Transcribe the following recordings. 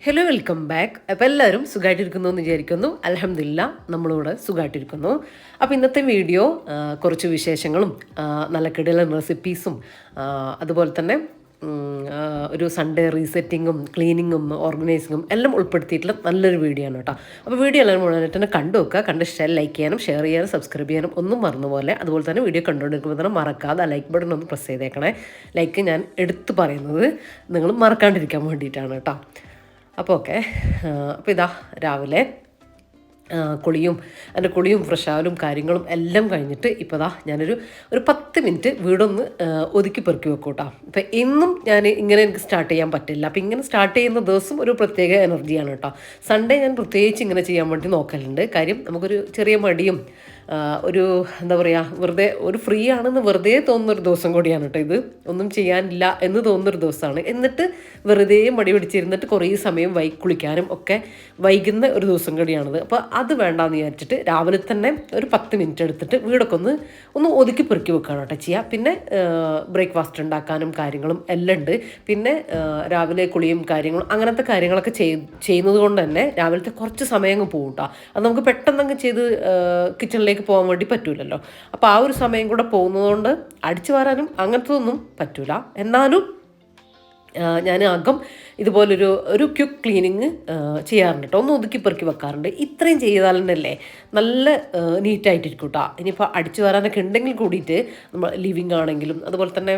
Hello welcome back. അപ്പോൾ എല്ലാവരും സുഖമായിട്ടിരിക്കുന്നു എന്ന് വിചാരിക്കുന്നു. അൽഹംദുലില്ലാ നമ്മളിവിടെ സുഖമായിട്ടിരിക്കുന്നു. അപ്പോൾ ഇന്നത്തെ വീഡിയോ കുറച്ച് വിശേഷങ്ങളും നല്ല കിടിലൻ റെസിപ്പീസും അതുപോലെ തന്നെ ഒരു സൺഡേ റീസെറ്റിങ്ങും ക്ലീനിങ്ങും ഓർഗനൈസിങ്ങും എല്ലാം ഉൾപ്പെടുത്തിയിട്ടുള്ള നല്ലൊരു വീഡിയോ ആണ് കേട്ടോ. അപ്പോൾ വീഡിയോ എല്ലാവരും മുഴുവനായിട്ട് തന്നെ കണ്ടു വെക്കുക. കണ്ട് ഇഷ്ടം ലൈക്ക് ചെയ്യാനും ഷെയർ ചെയ്യാനും സബ്സ്ക്രൈബ് ചെയ്യാനും ഒന്നും മറന്നുപോലെ. അതുപോലെ തന്നെ വീഡിയോ കണ്ടുകൊണ്ടിരിക്കുമ്പോൾ തന്നെ മറക്കാതെ ആ ലൈക്ക് ബട്ടൺ ഒന്ന് പ്രസ് ചെയ്തേക്കണേ. ലൈക്ക് ഞാൻ എടുത്തു പറയുന്നത് നിങ്ങൾ മറക്കാണ്ടിരിക്കാൻ വേണ്ടിയിട്ടാണ് കേട്ടോ. അപ്പോൾ ഓക്കെ. അപ്പോൾ ഇതാ രാവിലെ കുളിയും ഫ്രഷാവലും കാര്യങ്ങളും എല്ലാം കഴിഞ്ഞിട്ട് ഇപ്പോൾ ദാ ഞാനൊരു 10 മിനിറ്റ് വീടൊന്ന് ഒതുക്കി പെറുക്കി വെക്കും കേട്ടോ. അപ്പോൾ എന്നും ഞാൻ ഇങ്ങനെ എനിക്ക് സ്റ്റാർട്ട് ചെയ്യാൻ പറ്റില്ല. അപ്പോൾ ഇങ്ങനെ സ്റ്റാർട്ട് ചെയ്യുന്ന ദിവസം ഒരു പ്രത്യേക എനർജിയാണ് കേട്ടോ. സൺഡേ ഞാൻ പ്രത്യേകിച്ച് ഇങ്ങനെ ചെയ്യാൻ വേണ്ടി നോക്കലുണ്ട്. കാര്യം നമുക്കൊരു ചെറിയ മടിയും ഒരു എന്താ പറയുക, വെറുതെ ഒരു ഫ്രീ ആണെന്ന് വെറുതെ തോന്നുന്നൊരു ദിവസം കൂടിയാണ് കേട്ടോ ഇത്. ഒന്നും ചെയ്യാനില്ല എന്ന് തോന്നുന്നൊരു ദിവസമാണ്. എന്നിട്ട് വെറുതെ മടി പിടിച്ചിരുന്നിട്ട് കുറേ സമയം കുളിക്കാനും ഒക്കെ വൈകുന്ന ഒരു ദിവസം കൂടിയാണിത്. അപ്പോൾ അത് വേണ്ടാന്ന് വിചാരിച്ചിട്ട് രാവിലെ തന്നെ ഒരു 10 മിനിറ്റ് എടുത്തിട്ട് വീടൊക്കെ ഒന്ന് ഒതുക്കി പെറുക്കി വെക്കുകയാണ് കേട്ടോ ചെയ്യുക. പിന്നെ ബ്രേക്ക്ഫാസ്റ്റ് ഉണ്ടാക്കാനും കാര്യങ്ങളും എല്ലാം ഉണ്ട്. പിന്നെ രാവിലെ കുളിയും കാര്യങ്ങളും അങ്ങനത്തെ കാര്യങ്ങളൊക്കെ ചെയ്യുന്നത് കൊണ്ട് തന്നെ രാവിലത്തെ കുറച്ച് സമയം അങ്ങ് പോകും കേട്ടോ. അത് നമുക്ക് പെട്ടെന്നങ്ങ് ചെയ്ത് കിച്ചണിലേക്ക് പോകാൻ വേണ്ടി പറ്റൂലല്ലോ. അപ്പോൾ ആ ഒരു സമയം കൂടെ പോകുന്നതുകൊണ്ട് അടിച്ചു വാരാനും അങ്ങനത്തതൊന്നും പറ്റൂല. എന്നാലും ഞാൻ അകം ഇതുപോലൊരു ക്വിക്ക് ക്ലീനിങ് ചെയ്യാറുണ്ട് കേട്ടോ. ഒന്ന് ഒതുക്കി പെറുക്കി വെക്കാറുണ്ട്. ഇത്രയും ചെയ്താൽ തന്നെയല്ലേ നല്ല നീറ്റായിട്ടിരിക്കും കേട്ടോ. ഇനിയിപ്പോൾ അടിച്ചു വരാനൊക്കെ ഉണ്ടെങ്കിൽ കൂടിയിട്ട് നമ്മൾ ലിവിങ് ആണെങ്കിലും അതുപോലെ തന്നെ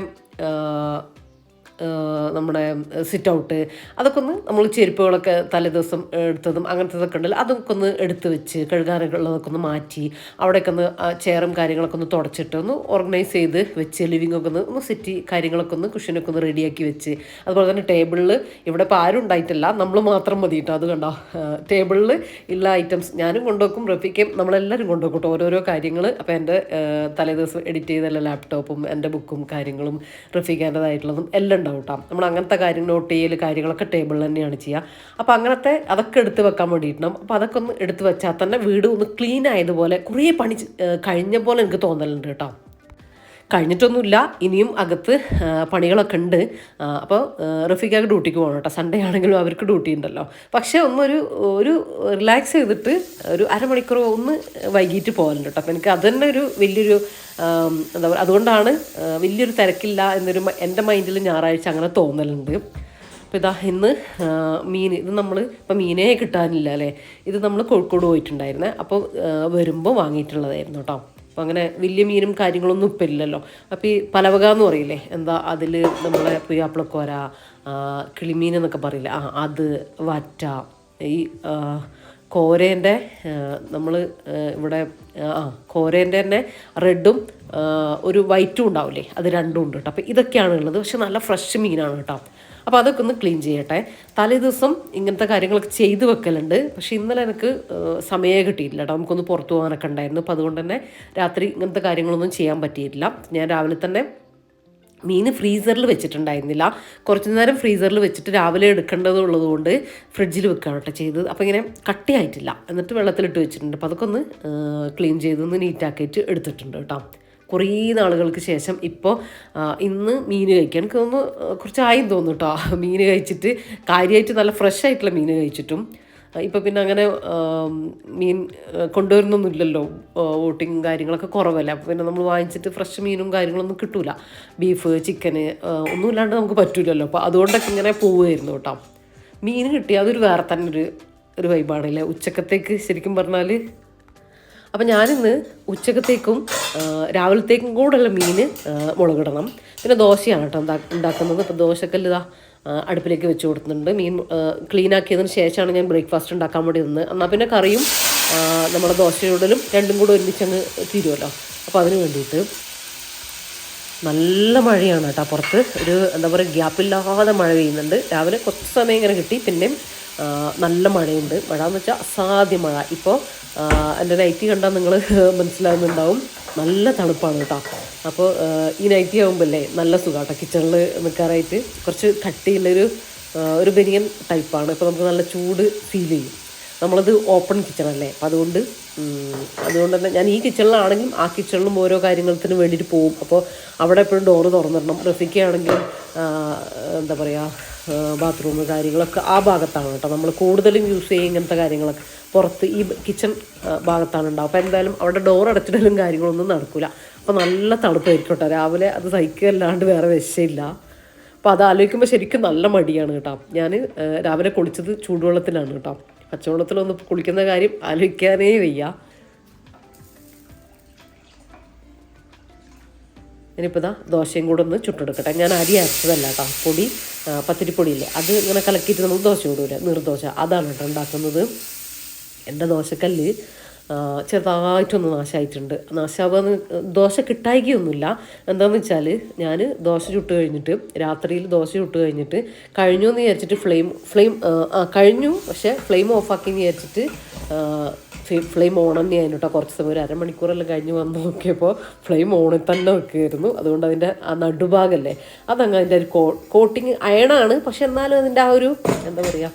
നമ്മുടെ സിറ്റ് ഔട്ട് അതൊക്കെ നമ്മൾ ചെരുപ്പുകളൊക്കെ തലേദിവസം എടുത്തതും അങ്ങനത്തതൊക്കെ ഉണ്ടല്ലോ അതൊക്കെ എടുത്ത് വെച്ച് കഴുകാനുള്ളതൊക്കെ മാറ്റി അവിടെയൊക്കെ ചെയറും കാര്യങ്ങളൊക്കെ തുടച്ചിട്ട് ഓർഗനൈസ് ചെയ്ത് വെച്ച് ലിവിങ്ങൊക്കെ സെറ്റ് കാര്യങ്ങളൊക്കെ കുഷ്യനൊക്കെ റെഡിയാക്കി വെച്ച് അതുപോലെ തന്നെ ടേബിളിൽ ഇവിടെ ഇപ്പോൾ ആരും ഉണ്ടായിട്ടില്ല, നമ്മൾ മാത്രം മതി കേട്ടോ. അത് കണ്ടോ, ടേബിളിൽ ഉള്ള ഐറ്റംസ് ഞാനും കൊണ്ടുവെക്കും, റഫീക്കും നമ്മളെല്ലാവരും കൊണ്ടുവെക്കും കേട്ടോ ഓരോരോ കാര്യങ്ങൾ. അപ്പോൾ എൻ്റെ തലേദിവസം എഡിറ്റ് ചെയ്തുള്ള ലാപ്ടോപ്പും എൻ്റെ ബുക്കും കാര്യങ്ങളും റഫീഖേൻ്റെതായിട്ടുള്ളതും എല്ലാം ഉണ്ടാവും കേട്ടോ. നമ്മൾ അങ്ങനത്തെ കാര്യം നോട്ട് ചെയ്യൽ കാര്യങ്ങളൊക്കെ ടേബിളിൽ തന്നെയാണ് ചെയ്യുക. അപ്പോൾ അങ്ങനത്തെ അതൊക്കെ എടുത്ത് വെക്കാൻ വേണ്ടിയിട്ടുണ്ടാവും. അപ്പോൾ അതൊക്കെ ഒന്ന് എടുത്ത് വെച്ചാൽ തന്നെ വീട് ഒന്ന് ക്ലീൻ ആയതുപോലെ കുറേ പണി കഴിഞ്ഞ പോലെ എനിക്ക് തോന്നലുണ്ട് കേട്ടോ. കഴിഞ്ഞിട്ടൊന്നുമില്ല, ഇനിയും അകത്ത് പണികളൊക്കെ ഉണ്ട്. അപ്പോൾ റഫീഖാക്ക് ഡ്യൂട്ടിക്ക് പോകണം കേട്ടോ. സൺഡേ ആണെങ്കിലും അവർക്ക് ഡ്യൂട്ടി ഉണ്ടല്ലോ. പക്ഷേ ഒരു റിലാക്സ് ചെയ്തിട്ട് ഒരു അരമണിക്കൂർ ഒന്ന് വൈകിട്ട് പോകലുണ്ട് കേട്ടോ. അപ്പോൾ എനിക്ക് അത് തന്നെ ഒരു വലിയൊരു എന്താ പറയുക, അതുകൊണ്ടാണ് വലിയൊരു തിരക്കില്ല എന്നൊരു എൻ്റെ മൈൻഡിൽ ഞായറാഴ്ച അങ്ങനെ തോന്നലുണ്ട്. അപ്പോൾ ഇതാ ഇന്ന് മീൻ, ഇത് നമ്മൾ ഇപ്പം മീനേ കിട്ടാനില്ല അല്ലേ. ഇത് നമ്മൾ കോഴിക്കോട് പോയിട്ടുണ്ടായിരുന്നേ. അപ്പോൾ വരുമ്പോൾ വാങ്ങിയിട്ടുള്ളതായിരുന്നു കേട്ടോ. അപ്പോൾ അങ്ങനെ വലിയ മീനും കാര്യങ്ങളൊന്നും ഇപ്പം ഇല്ലല്ലോ. അപ്പോൾ ഈ പലവക എന്ന് പറയില്ലേ, എന്താ അതിൽ നമ്മളെ പുയ്യാപ്പിളക്കോര, കിളിമീൻ എന്നൊക്കെ പറയില്ലേ, അത് വറ്റ, ഈ കോരേൻ്റെ നമ്മൾ ഇവിടെ കോരേൻ്റെ തന്നെ റെഡും ഒരു വൈറ്റും ഉണ്ടാവില്ലേ, അത് രണ്ടും ഉണ്ട് കേട്ടോ. അപ്പോൾ ഇതൊക്കെയാണ് ഉള്ളത്. പക്ഷെ നല്ല ഫ്രഷ് മീനാണ് കേട്ടോ. അപ്പോൾ അതൊക്കെ ഒന്ന് ക്ലീൻ ചെയ്യട്ടെ. തലേ ദിവസം ഇങ്ങനത്തെ കാര്യങ്ങളൊക്കെ ചെയ്ത് വെക്കലുണ്ട്. പക്ഷേ ഇന്നലെ എനിക്ക് സമയമേ കിട്ടിയിട്ടില്ല കേട്ടോ. നമുക്കൊന്ന് പുറത്തു പോകാനൊക്കെ ഉണ്ടായിരുന്നു. അപ്പോൾ അതുകൊണ്ട് തന്നെ രാത്രി ഇങ്ങനത്തെ കാര്യങ്ങളൊന്നും ചെയ്യാൻ പറ്റിയിട്ടില്ല. ഞാൻ രാവിലെ തന്നെ മീൻ ഫ്രീസറിൽ വെച്ചിട്ടുണ്ടായിരുന്നില്ല. കുറച്ച് നേരം ഫ്രീസറിൽ വെച്ചിട്ട് രാവിലെ എടുക്കേണ്ടതുള്ളത് കൊണ്ട് ഫ്രിഡ്ജിൽ വെക്കുകയാണ് കേട്ടോ ചെയ്തത്. അപ്പോൾ ഇങ്ങനെ കട്ടിയായിട്ടില്ല, എന്നിട്ട് വെള്ളത്തിലിട്ട് വെച്ചിട്ടുണ്ട്. അപ്പോൾ അതൊക്കെ ഒന്ന് ക്ലീൻ ചെയ്തൊന്ന് നീറ്റാക്കിയിട്ട് എടുത്തിട്ടുണ്ട് കേട്ടോ. കുറേ നാളുകൾക്ക് ശേഷം ഇപ്പോൾ ഇന്ന് മീൻ കഴിക്കാൻ എനിക്ക് തോന്നുന്നു കുറച്ചായി തോന്നുന്നു കേട്ടോ. മീൻ കഴിച്ചിട്ട് കാര്യമായിട്ട് നല്ല ഫ്രഷ് ആയിട്ടുള്ള മീൻ കഴിച്ചിട്ടും ഇപ്പോൾ പിന്നെ അങ്ങനെ മീൻ കൊണ്ടുവരുന്നൊന്നുമില്ലല്ലോ, വോട്ടിങ് കാര്യങ്ങളൊക്കെ കുറവല്ല. അപ്പോൾ പിന്നെ നമ്മൾ വാങ്ങിച്ചിട്ട് ഫ്രഷ് മീനും കാര്യങ്ങളൊന്നും കിട്ടില്ല. ബീഫ് ചിക്കന് ഒന്നുമില്ലാണ്ട് നമുക്ക് പറ്റില്ലല്ലോ. അപ്പോൾ അതുകൊണ്ടൊക്കെ ഇങ്ങനെ പോവുമായിരുന്നു കേട്ടോ. മീൻ കിട്ടിയാൽ അതൊരു വേറെ തന്നെ ഒരു വൈബാണല്ലേ ഉച്ചക്കത്തേക്ക് ശരിക്കും പറഞ്ഞാൽ. അപ്പം ഞാനിന്ന് ഉച്ചക്കത്തേക്കും രാവിലത്തേക്കും കൂടെയുള്ള മീൻ മുളകിടണം. പിന്നെ ദോശയാണ് കേട്ടോ ഉണ്ടാക്കുന്നത്. അപ്പോൾ ദോശക്കല്ല് ഇതാ അടുപ്പിലേക്ക് വെച്ച് കൊടുക്കുന്നുണ്ട്. മീൻ ക്ലീൻ ആക്കിയതിന് ശേഷമാണ് ഞാൻ ബ്രേക്ക്ഫാസ്റ്റ് ഉണ്ടാക്കാൻ വേണ്ടി നിന്ന്. എന്നാൽ പിന്നെ കറിയും നമ്മുടെ ദോശയോടലും രണ്ടും കൂടെ ഒരുമിച്ചങ്ങ് തീരുമല്ലോ. അപ്പോൾ അതിന് വേണ്ടിയിട്ട് നല്ല മഴയാണ് കേട്ടോ പുറത്ത്. ഒരു എന്താ പറയുക, ഗ്യാപ്പില്ലാതെ മഴ പെയ്യുന്നുണ്ട്. രാവിലെ കുറച്ച് സമയം ഇങ്ങനെ കിട്ടി, പിന്നെയും നല്ല മഴയുണ്ട്. മഴ എന്ന് വെച്ചാൽ അസാധ്യ മഴ. ഇപ്പോൾ എൻ്റെ നൈറ്റി കണ്ടാൽ നിങ്ങൾ മനസ്സിലാകുന്നുണ്ടാവും, നല്ല തണുപ്പാണ് കേട്ടോ. അപ്പോൾ ഈ നൈറ്റി ആകുമ്പോഴല്ലേ നല്ല സുഖം കേട്ടോ കിച്ചണിൽ നിൽക്കാനായിട്ട്. കുറച്ച് കട്ടിയുള്ളൊരു ബനിയൻ ടൈപ്പാണ്. ഇപ്പോൾ നമുക്ക് നല്ല ചൂട് ഫീൽ ചെയ്യും. നമ്മളത് ഓപ്പൺ കിച്ചണല്ലേ. അപ്പം അതുകൊണ്ട് തന്നെ ഞാൻ ഈ കിച്ചണിലാണെങ്കിലും ആ കിച്ചണിലും ഓരോ കാര്യങ്ങൾക്ക് വേണ്ടിയിട്ട് പോകും. അപ്പോൾ അവിടെ എപ്പോഴും ഡോറ് തുറന്നിടണം. റഫിക്കാണെങ്കിലും എന്താ പറയുക, ബാത്റൂം കാര്യങ്ങളൊക്കെ ആ ഭാഗത്താണ് കേട്ടോ. നമ്മൾ കൂടുതലും യൂസ് ചെയ്യും ഇങ്ങനത്തെ കാര്യങ്ങളൊക്കെ പുറത്ത് ഈ കിച്ചൺ ഭാഗത്താണ് ഉണ്ടാവും. അപ്പോൾ എന്തായാലും അവിടെ ഡോർ അടച്ചിടലും കാര്യങ്ങളൊന്നും നടക്കില്ല. അപ്പോൾ നല്ല തണുപ്പായിരിക്കും കേട്ടോ. രാവിലെ അത് സഹിക്കുകയല്ലാണ്ട് വേറെ രക്ഷയില്ല. അപ്പോൾ അത് ആലോചിക്കുമ്പോൾ ശരിക്കും നല്ല മടിയാണ് കേട്ടോ. ഞാൻ രാവിലെ കുളിച്ചത് ചൂടുവെള്ളത്തിലാണ് കേട്ടോ. പച്ചവെള്ളത്തിലൊന്ന് കുളിക്കുന്ന കാര്യം ആലോചിക്കാനേ വയ്യ. ഇനിയിപ്പോൾ ഇതാ ദോശയും കൂടെ ഒന്ന് ചുട്ടെടുക്കട്ടെ. ഞാൻ അരി അരച്ചതല്ല കേട്ടോ, പൊടി പത്തിരിപ്പൊടിയില്ലേ, അത് ഇങ്ങനെ കലക്കിയിട്ട് നമുക്ക് ദോശ ചൂടൂല, നീർദോശ, അതാണ് കേട്ടോ ഉണ്ടാക്കുന്നത്. എൻ്റെ ദോശക്കല്ല് ചെറുതായിട്ടൊന്ന് നാശമായിട്ടുണ്ട്. നാശമാകാന്ന് ദോശ കിട്ടായിക്കൊന്നുമില്ല. എന്താണെന്ന് വെച്ചാൽ ഞാൻ ദോശ ചുട്ട് കഴിഞ്ഞിട്ട് രാത്രിയിൽ ദോശ ചുട്ട് കഴിഞ്ഞിട്ട് കഴിഞ്ഞു എന്ന് വിചാരിച്ചിട്ട് ഫ്ലെയിം കഴിഞ്ഞു, പക്ഷേ ഫ്ലെയിം ഓഫാക്കിയെന്ന് വിചാരിച്ചിട്ട് ഫ്ലെയിം ഓൺ തന്നെയായിരുന്നു കേട്ടോ. കുറച്ച് സമയം ഒരു അരമണിക്കൂറെല്ലാം കഴിഞ്ഞ് വന്ന് നോക്കിയപ്പോൾ ഫ്ലെയിം ഓണിൽ തന്നെ വെക്കുമായിരുന്നു. അതുകൊണ്ട് അതിൻ്റെ ആ നടുഭാഗമല്ലേ അതങ്ങ് അതിൻ്റെ ഒരു കോട്ടിങ് അയണാണ്, പക്ഷെ എന്നാലും അതിൻ്റെ ആ ഒരു എന്താ പറയുക,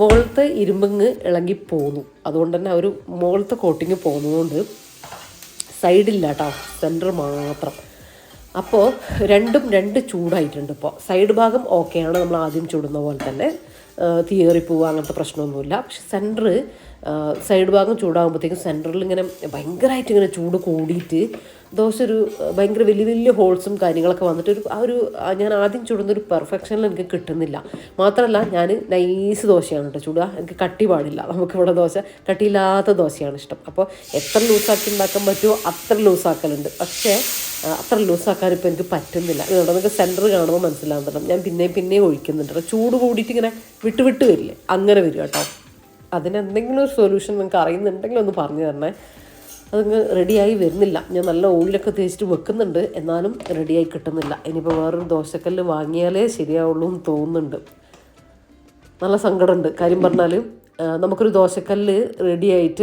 മുകളിലത്തെ ഇരുമ്പങ്ങ് ഇളകി പോന്നു. അതുകൊണ്ട് തന്നെ ആ ഒരു മുകളിലത്തെ കോട്ടിങ് പോകുന്നതുകൊണ്ട് സൈഡില്ല കേട്ടോ, സെൻറ്റർ മാത്രം. അപ്പോൾ രണ്ട് ചൂടായിട്ടുണ്ട്. ഇപ്പോൾ സൈഡ് ഭാഗം ഓക്കെയാണ്, നമ്മൾ ആദ്യം ചൂടുന്ന പോലെ തന്നെ തീയേറിപ്പോവുക അങ്ങനത്തെ പ്രശ്നമൊന്നുമില്ല. പക്ഷെ സൈഡ് ഭാഗം ചൂടാകുമ്പോഴത്തേക്കും സെൻറ്ററിൽ ഇങ്ങനെ ഭയങ്കരമായിട്ട് ഇങ്ങനെ ചൂട് കൂടിയിട്ട് ദോശ ഒരു ഭയങ്കര വലിയ വലിയ ഹോൾസും കാര്യങ്ങളൊക്കെ വന്നിട്ട് ഞാൻ ആദ്യം ചുടുന്നൊരു പെർഫെക്ഷനിൽ എനിക്ക് കിട്ടുന്നില്ല. മാത്രമല്ല ഞാൻ നൈസ് ദോശയാണ് കേട്ടോ ചുടുക, എനിക്ക് കട്ടി പാടില്ല. നമുക്കിവിടെ ദോശ കട്ടിയില്ലാത്ത ദോശയാണ് ഇഷ്ടം. അപ്പോൾ എത്ര ലൂസാക്കി ഉണ്ടാക്കാൻ പറ്റുമോ അത്ര ലൂസാക്കലുണ്ട്. പക്ഷേ അത്ര ലൂസാക്കാൻ ഇപ്പോൾ എനിക്ക് പറ്റുന്നില്ല. ഇതുകൊണ്ട് നമുക്ക് സെൻറ്റർ കാണുമ്പോൾ മനസ്സിലാകുന്നുണ്ട്. ഞാൻ പിന്നെയും ഒഴിക്കുന്നുണ്ട്. ചൂട് കൂടിയിട്ട് ഇങ്ങനെ വിട്ട് വരില്ലേ, അങ്ങനെ വരും കേട്ടോ. അതിനെന്തെങ്കിലും ഒരു സൊല്യൂഷൻ നിങ്ങൾക്ക് അറിയുന്നുണ്ടെങ്കിൽ ഒന്ന് പറഞ്ഞു തരണേ. അതങ്ങ് റെഡിയായി വരുന്നില്ല. ഞാൻ നല്ല ഓയിലൊക്കെ തേച്ചിട്ട് വെക്കുന്നുണ്ട്, എന്നാലും റെഡിയായി കിട്ടുന്നില്ല. ഇനിയിപ്പോൾ വേറൊരു ദോശക്കല്ല് വാങ്ങിയാലേ ശരിയാവുള്ളൂ എന്ന് തോന്നുന്നുണ്ട്. നല്ല സങ്കടമുണ്ട്. കാര്യം പറഞ്ഞാൽ നമുക്കൊരു ദോശക്കല്ല് റെഡിയായിട്ട്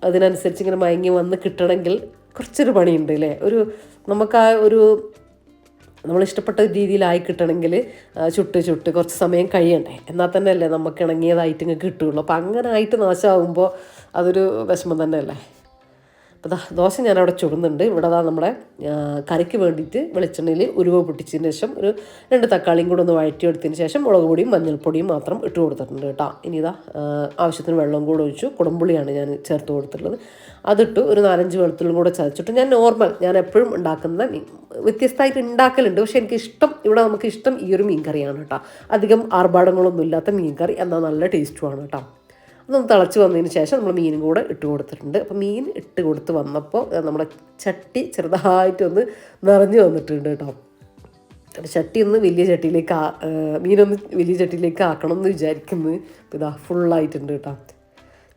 അതിനനുസരിച്ച് ഇങ്ങനെ മയങ്ങി വന്ന് കിട്ടണമെങ്കിൽ കുറച്ചൊരു പണിയുണ്ട് അല്ലേ. നമുക്ക് ആ നമ്മളിഷ്ടപ്പെട്ട രീതിയിലായി കിട്ടണമെങ്കിൽ ചുട്ട് കുറച്ച് സമയം കഴിയണ്ടേ, എന്നാൽ തന്നെ അല്ലേ നമുക്ക് ഇണങ്ങിയതായിട്ട് ഇങ്ങനെ കിട്ടുകയുള്ളൂ. അപ്പോൾ അങ്ങനെ ആയിട്ട് നാശമാകുമ്പോൾ അതൊരു വിഷമം തന്നെയല്ലേ. അപ്പോൾ ദോശ ഞാനവിടെ ചുടുന്നുണ്ട്. ഇവിടെ നമ്മുടെ കറിക്ക് വേണ്ടിയിട്ട് വെളിച്ചെണ്ണയിൽ ഉരുവ പൊട്ടിച്ചതിന് ശേഷം ഒരു 2 തക്കാളിയും കൂടെ ഒന്ന് വഴറ്റിയെടുത്തതിന് ശേഷം മുളക് പൊടിയും മഞ്ഞൾപ്പൊടിയും മാത്രം ഇട്ട് കൊടുത്തിട്ടുണ്ട് കേട്ടോ. ഇനി ആവശ്യത്തിന് വെള്ളം കൂടെ ഒഴിച്ചു. കുടംപുളിയാണ് ഞാൻ ചേർത്ത് കൊടുത്തിട്ടുള്ളത്. അതിട്ട് ഒരു 4-5 വെളുത്തുള്ളിയും കൂടെ ചതച്ചിട്ട് ഞാൻ എപ്പോഴും ഉണ്ടാക്കുന്ന വ്യത്യസ്തമായിട്ട് ഉണ്ടാക്കലുണ്ട്. പക്ഷേ നമുക്ക് ഇഷ്ടം ഈ ഒരു മീൻ കറിയാണ് കേട്ടോ. അധികം ആർഭാടങ്ങളൊന്നും ഇല്ലാത്ത മീൻ കറി, എന്നാൽ നല്ല ടേസ്റ്റുമാണ് കേട്ടോ. അതൊന്ന് തിളച്ച് വന്നതിന് ശേഷം നമ്മൾ മീനും കൂടെ ഇട്ട് കൊടുത്തിട്ടുണ്ട്. അപ്പോൾ മീൻ ഇട്ട് കൊടുത്ത് വന്നപ്പോൾ നമ്മുടെ ചട്ടി ചെറുതായിട്ടൊന്ന് നിറഞ്ഞു വന്നിട്ടുണ്ട് കേട്ടോ. ചട്ടി ഒന്ന് വലിയ ചട്ടിയിലേക്ക് മീനൊന്ന് വലിയ ചട്ടിയിലേക്ക് ആക്കണം എന്ന് വിചാരിക്കുന്നത്. ഇതാ ഫുള്ളായിട്ടുണ്ട് കേട്ടോ.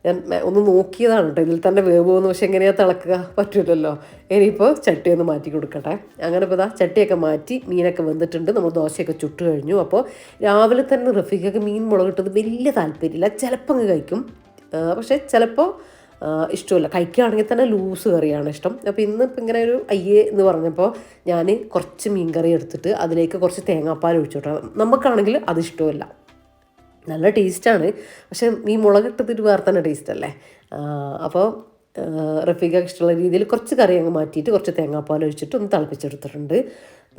ഞാൻ ഒന്ന് നോക്കിയതാണ് കേട്ടോ, ഇതിൽ തന്നെ വേവ് പോകുന്നു. പക്ഷെ എങ്ങനെയാണ് തിളക്കുക, പറ്റില്ലല്ലോ. ഇനിയിപ്പോൾ ചട്ടി ഒന്ന് മാറ്റി കൊടുക്കട്ടെ. അങ്ങനെ ഇപ്പോൾ ചട്ടിയൊക്കെ മാറ്റി മീനൊക്കെ വെന്തിട്ടുണ്ട്. നമ്മൾ ദോശയൊക്കെ ചുട്ട് കഴിഞ്ഞു. അപ്പോൾ രാവിലെ തന്നെ റഫീഖൊക്കെ മീൻ മുളകിട്ടത് വലിയ താല്പര്യമില്ല. ചിലപ്പോൾ അങ്ങ് കഴിക്കും, പക്ഷേ ചിലപ്പോൾ ഇഷ്ടമല്ല. കഴിക്കുകയാണെങ്കിൽ തന്നെ ലൂസ് കറിയാണ് ഇഷ്ടം. അപ്പോൾ ഇന്നിപ്പോൾ ഇങ്ങനെ ഒരു അയ്യേ എന്ന് പറഞ്ഞപ്പോൾ ഞാൻ കുറച്ച് മീൻ കറി എടുത്തിട്ട് അതിലേക്ക് കുറച്ച് തേങ്ങാപ്പാൽ ഒഴിച്ചു കേട്ടോ. നമുക്കാണെങ്കിൽ അത് ഇഷ്ടമല്ല. നല്ല ടേസ്റ്റാണ്, പക്ഷേ ഈ മുളകിട്ടതൊരു വേറെ തന്നെ ടേസ്റ്റല്ലേ. അപ്പോൾ റഫീഖക്ക് ഇഷ്ടമുള്ള രീതിയിൽ കുറച്ച് കറി അങ്ങ് മാറ്റിയിട്ട് കുറച്ച് തേങ്ങാപ്പാൽ ഒഴിച്ചിട്ട് ഒന്ന് തിളപ്പിച്ചെടുത്തിട്ടുണ്ട്.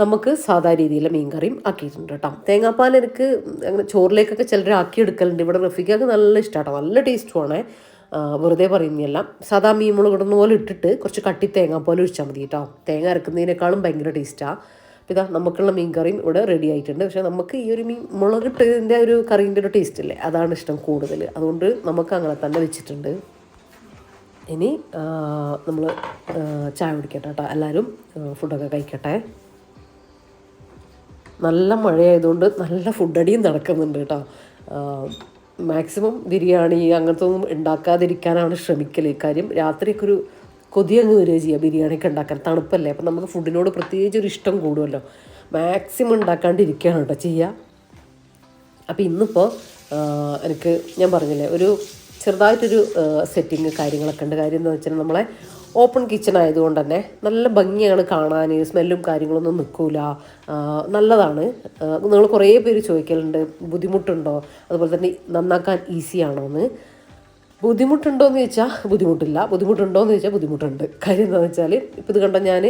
നമുക്ക് സാധാ രീതിയിലെ മീൻ കറിയും ആക്കിയിട്ടുണ്ട് കേട്ടോ. തേങ്ങാപ്പാൽ എനിക്ക് അങ്ങനെ ചോറിലേക്കൊക്കെ ചിലർ ആക്കിയെടുക്കലുണ്ട്. ഇവിടെ റഫീഖക്ക് നല്ല ഇഷ്ടമാട്ടോ, നല്ല ടേസ്റ്റുമാണ്. വെറുതെ പറയുന്നതല്ല, സാധാ മീൻ മുളകിടുന്ന പോലെ ഇട്ടിട്ട് കുറച്ച് കട്ടി തേങ്ങാപ്പാൽ ഒഴിച്ചാൽ മതി കേട്ടോ. തേങ്ങ അരക്കുന്നതിനേക്കാളും ഭയങ്കര ടേസ്റ്റാണ്. അപ്പോൾ നമുക്കുള്ള മീൻ കറിയും ഇവിടെ റെഡി ആയിട്ടുണ്ട്. പക്ഷേ നമുക്ക് ഈ ഒരു മീൻ മുളകിട്ടതിൻ്റെ ഒരു കറീൻ്റെ ഒരു ടേസ്റ്റ് ഇല്ലേ, അതാണ് ഇഷ്ടം കൂടുതൽ. അതുകൊണ്ട് നമുക്ക് അങ്ങനെ തന്നെ വെച്ചിട്ടുണ്ട്. ഇനി നമ്മൾ ചായ കുടിക്കട്ടെ കേട്ടോ. എല്ലാവരും ഫുഡൊക്കെ കഴിക്കട്ടെ. നല്ല മഴയായതുകൊണ്ട് നല്ല ഫുഡടിയും നടക്കുന്നുണ്ട് കേട്ടോ. മാക്സിമം ബിരിയാണി അങ്ങനത്തെ ഒന്നും ഉണ്ടാക്കാതിരിക്കാനാണ് ശ്രമിക്കൽ. കാര്യം രാത്രിയൊക്കെ ഒരു കൊതിയങ്ങ് വരിക ചെയ്യുക ബിരിയാണിയൊക്കെ ഉണ്ടാക്കാൻ. തണുപ്പല്ലേ, അപ്പം നമുക്ക് ഫുഡിനോട് പ്രത്യേകിച്ച് ഒരു ഇഷ്ടം കൂടുമല്ലോ. മാക്സിമം ഉണ്ടാക്കാണ്ടിരിക്കുകയാണ് കേട്ടോ ചെയ്യുക. അപ്പോൾ ഇന്നിപ്പോൾ എനിക്ക് ഞാൻ പറഞ്ഞില്ലേ ഒരു ചെറുതായിട്ടൊരു സെറ്റിങ് കാര്യങ്ങളൊക്കെ ഉണ്ട്. കാര്യം എന്താണെന്ന് വെച്ചാൽ നമ്മളെ ഓപ്പൺ കിച്ചൺ ആയതുകൊണ്ട് തന്നെ നല്ല ഭംഗിയാണ് കാണാൻ. സ്മെല്ലും കാര്യങ്ങളൊന്നും നിൽക്കില്ല, നല്ലതാണ്. നിങ്ങൾ കുറേ പേര് ചോദിക്കലുണ്ട് ബുദ്ധിമുട്ടുണ്ടോ, അതുപോലെ തന്നെ നന്നാക്കാൻ ഈസിയാണോ എന്ന്. ബുദ്ധിമുട്ടുണ്ടോയെന്ന് ചോദിച്ചാൽ ബുദ്ധിമുട്ടില്ല, ബുദ്ധിമുട്ടുണ്ടോയെന്ന് ചോദിച്ചാൽ ബുദ്ധിമുട്ടുണ്ട്. കാര്യം എന്താണെന്ന് വെച്ചാൽ ഇപ്പോൾ ഇത് കണ്ട ഞാൻ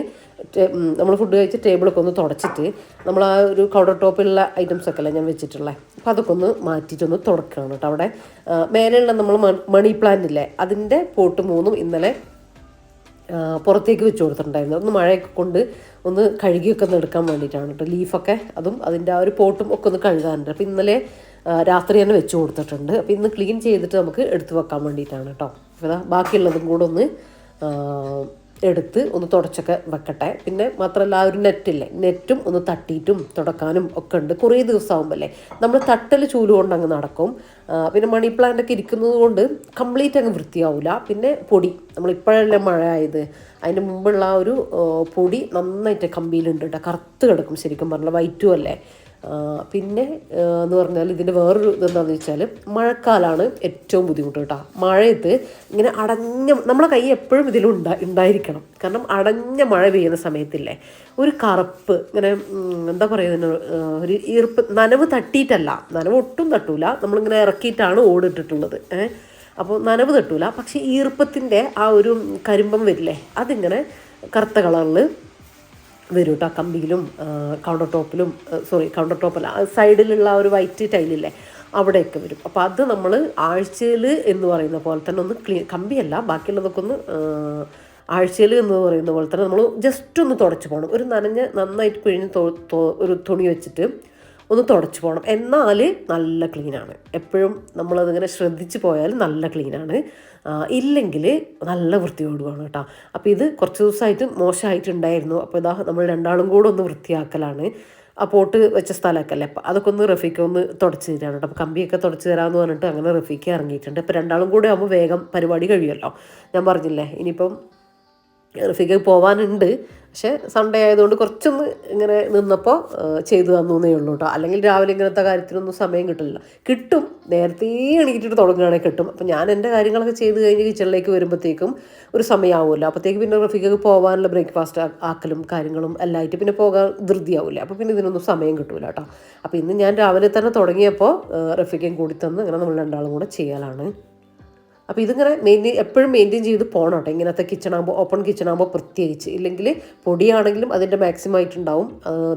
നമ്മൾ ഫുഡ് കഴിച്ച് ടേബിളൊക്കെ ഒന്ന് തുടച്ചിട്ട് നമ്മൾ ആ ഒരു കൗണ്ടർ ടോപ്പിലുള്ള ഐറ്റംസൊക്കെ അല്ലേ ഞാൻ വെച്ചിട്ടുള്ളത്, അപ്പോൾ അതൊക്കെ ഒന്ന് മാറ്റിയിട്ടൊന്ന് തുടക്കുകയാണ് കേട്ടോ. അവിടെ മേലെയുള്ള നമ്മൾ മണി പ്ലാന്റ് ഇല്ലേ, അതിൻ്റെ പോട്ട് 3 ഇന്നലെ പുറത്തേക്ക് വെച്ച് കൊടുത്തിട്ടുണ്ടായിരുന്നു. ഒന്ന് മഴയൊക്കെ കൊണ്ട് ഒന്ന് കഴുകിയൊക്കെ ഒന്ന് എടുക്കാൻ വേണ്ടിയിട്ടാണ് കേട്ടോ. ലീഫൊക്കെ അതും അതിൻ്റെ ആ ഒരു പോട്ടും ഒക്കെ ഒന്ന് കഴുകാനുണ്ട്. അപ്പോൾ ഇന്നലെ രാത്രി തന്നെ വെച്ച് കൊടുത്തിട്ടുണ്ട്. അപ്പോൾ ഇന്ന് ക്ലീൻ ചെയ്തിട്ട് നമുക്ക് എടുത്ത് വെക്കാൻ വേണ്ടിയിട്ടാണ് കേട്ടോ. അപ്പോൾ ബാക്കിയുള്ളതും കൂടെ ഒന്ന് എടുത്ത് ഒന്ന് തുടച്ചൊക്കെ വെക്കട്ടെ. പിന്നെ മാത്രമല്ല ആ ഒരു നെറ്റില്ലേ, നെറ്റും ഒന്ന് തട്ടിയിട്ടും തുടക്കാനും ഒക്കെ ഉണ്ട്. കുറേ ദിവസമാകുമ്പോൾ നമ്മൾ തട്ടൽ ചൂല് കൊണ്ട് അങ്ങ് നടക്കും. പിന്നെ മണി പ്ലാന്റ് ഒക്കെ ഇരിക്കുന്നത് കൊണ്ട് കംപ്ലീറ്റ് അങ്ങ് വൃത്തിയാവില്ല. പിന്നെ പൊടി നമ്മളിപ്പോഴല്ലേ മഴ ആയത്, അതിന് മുമ്പുള്ള ആ ഒരു പൊടി നന്നായിട്ട് കമ്പിയിലുണ്ട് കേട്ടോ. കറുത്ത് കിടക്കും ശരിക്കും പറഞ്ഞാൽ, വൈറ്റും അല്ലേ. പിന്നെ എന്ന് പറഞ്ഞാൽ ഇതിൻ്റെ വേറൊരു ഇതെന്താണെന്ന് വെച്ചാൽ മഴക്കാലമാണ് ഏറ്റവും ബുദ്ധിമുട്ട് കേട്ടോ. മഴയത്ത് ഇങ്ങനെ അടഞ്ഞ നമ്മളെ കൈ എപ്പോഴും ഉണ്ടായിരിക്കണം. കാരണം അടഞ്ഞ മഴ പെയ്യുന്ന സമയത്തില്ലേ ഒരു കറുപ്പ് ഇങ്ങനെ എന്താ പറയുക, ഒരു ഈർപ്പ്, നനവ് തട്ടിയിട്ടല്ല, നനവ് ഒട്ടും തട്ടൂല, നമ്മളിങ്ങനെ ഇറക്കിയിട്ടാണ് ഓടിട്ടിട്ടുള്ളത്. അപ്പോൾ നനവ് തട്ടൂല, പക്ഷേ ഈർപ്പത്തിൻ്റെ ആ ഒരു കരിമ്പം വരില്ലേ, അതിങ്ങനെ കറുത്ത കളറിൽ വരും കേട്ടോ. കമ്പിയിലും കൗണ്ടർ ടോപ്പല്ല, സൈഡിലുള്ള ആ ഒരു വൈറ്റ് ടൈലില്ലേ അവിടെയൊക്കെ വരും. അപ്പോൾ അത് നമ്മൾ ആഴ്ചയിൽ എന്ന് പറയുന്ന പോലെ തന്നെ ഒന്ന് കമ്പിയല്ല ബാക്കിയുള്ളതൊക്കെ ഒന്ന് ആഴ്ചയിൽ എന്ന് പറയുന്ന പോലെ തന്നെ നമ്മൾ ജസ്റ്റ് ഒന്ന് തുടച്ച് പോകണം. ഒരു നന്നായിട്ട് പിഴിഞ്ഞ് ഒരു തുണി വെച്ചിട്ട് ഒന്ന് തുടച്ച് പോകണം. എന്നാൽ നല്ല ക്ലീനാണ്. എപ്പോഴും നമ്മളതിങ്ങനെ ശ്രദ്ധിച്ച് പോയാൽ നല്ല ക്ലീനാണ്. ഇല്ലെങ്കിൽ നല്ല വൃത്തിയോടുവാണ് കേട്ടോ. അപ്പോൾ ഇത് കുറച്ച് ദിവസമായിട്ട് മോശമായിട്ടുണ്ടായിരുന്നു. അപ്പോൾ ഇതാ നമ്മൾ രണ്ടാളും കൂടെ ഒന്ന് വൃത്തിയാക്കലാണ്. ആ പോട്ട് വെച്ച സ്ഥലമൊക്കെ അല്ലേ, അപ്പോൾ അതൊക്കെ ഒന്ന് റഫീക്ക് ഒന്ന് തുടച്ച് തരാണ് കേട്ടോ. അപ്പോൾ കമ്പിയൊക്കെ തുടച്ച് തരാമെന്ന് പറഞ്ഞിട്ട് അങ്ങനെ റഫീക്ക് ഇറങ്ങിയിട്ടുണ്ട്. ഇപ്പോൾ രണ്ടാളും കൂടെ ആകുമ്പോൾ വേഗം പരിപാടി കഴിയുമല്ലോ. ഞാൻ പറഞ്ഞില്ലേ ഇനിയിപ്പം റഫീക്ക് പോകാനുണ്ട്, പക്ഷേ സൺഡേ ആയതുകൊണ്ട് കുറച്ചൊന്ന് ഇങ്ങനെ നിന്നപ്പോൾ ചെയ്തു തന്നേ ഉള്ളൂ കേട്ടോ. അല്ലെങ്കിൽ രാവിലെ ഇങ്ങനത്തെ കാര്യത്തിനൊന്നും സമയം കിട്ടും, നേരത്തെ എണീറ്റിട്ട് തുടങ്ങുകയാണെങ്കിൽ കിട്ടും. അപ്പോൾ ഞാൻ എൻ്റെ കാര്യങ്ങളൊക്കെ ചെയ്ത് കഴിഞ്ഞ് കിച്ചണിലേക്ക് വരുമ്പോഴത്തേക്കും ഒരു സമയമാവുമല്ലോ. അപ്പോഴത്തേക്ക് പിന്നെ റഫീക്ക് പോകാനുള്ള ബ്രേക്ക്ഫാസ്റ്റ് ആക്കലും കാര്യങ്ങളും എല്ലാം ആയിട്ട് പിന്നെ പോകാൻ ധൃതിയാവില്ല. അപ്പോൾ പിന്നെ ഇതിനൊന്നും സമയം കിട്ടൂല കേട്ടോ. അപ്പോൾ ഇന്ന് ഞാൻ രാവിലെ തന്നെ തുടങ്ങിയപ്പോൾ റഫീക്കയും കൂടി തന്ന് അങ്ങനെ നമ്മൾ രണ്ടാളും കൂടെ ചെയ്യലാണ്. അപ്പോൾ ഇതിങ്ങനെ എപ്പോഴും മെയിൻറ്റെയിൻ ചെയ്ത് പോകണം കേട്ടോ. ഇങ്ങനത്തെ കിച്ചണാകുമ്പോൾ, ഓപ്പൺ കിച്ചണാകുമ്പോൾ പ്രത്യേകിച്ച്. ഇല്ലെങ്കിൽ പൊടിയാണെങ്കിലും അതിൻ്റെ മാക്സിമം ആയിട്ടുണ്ടാവും,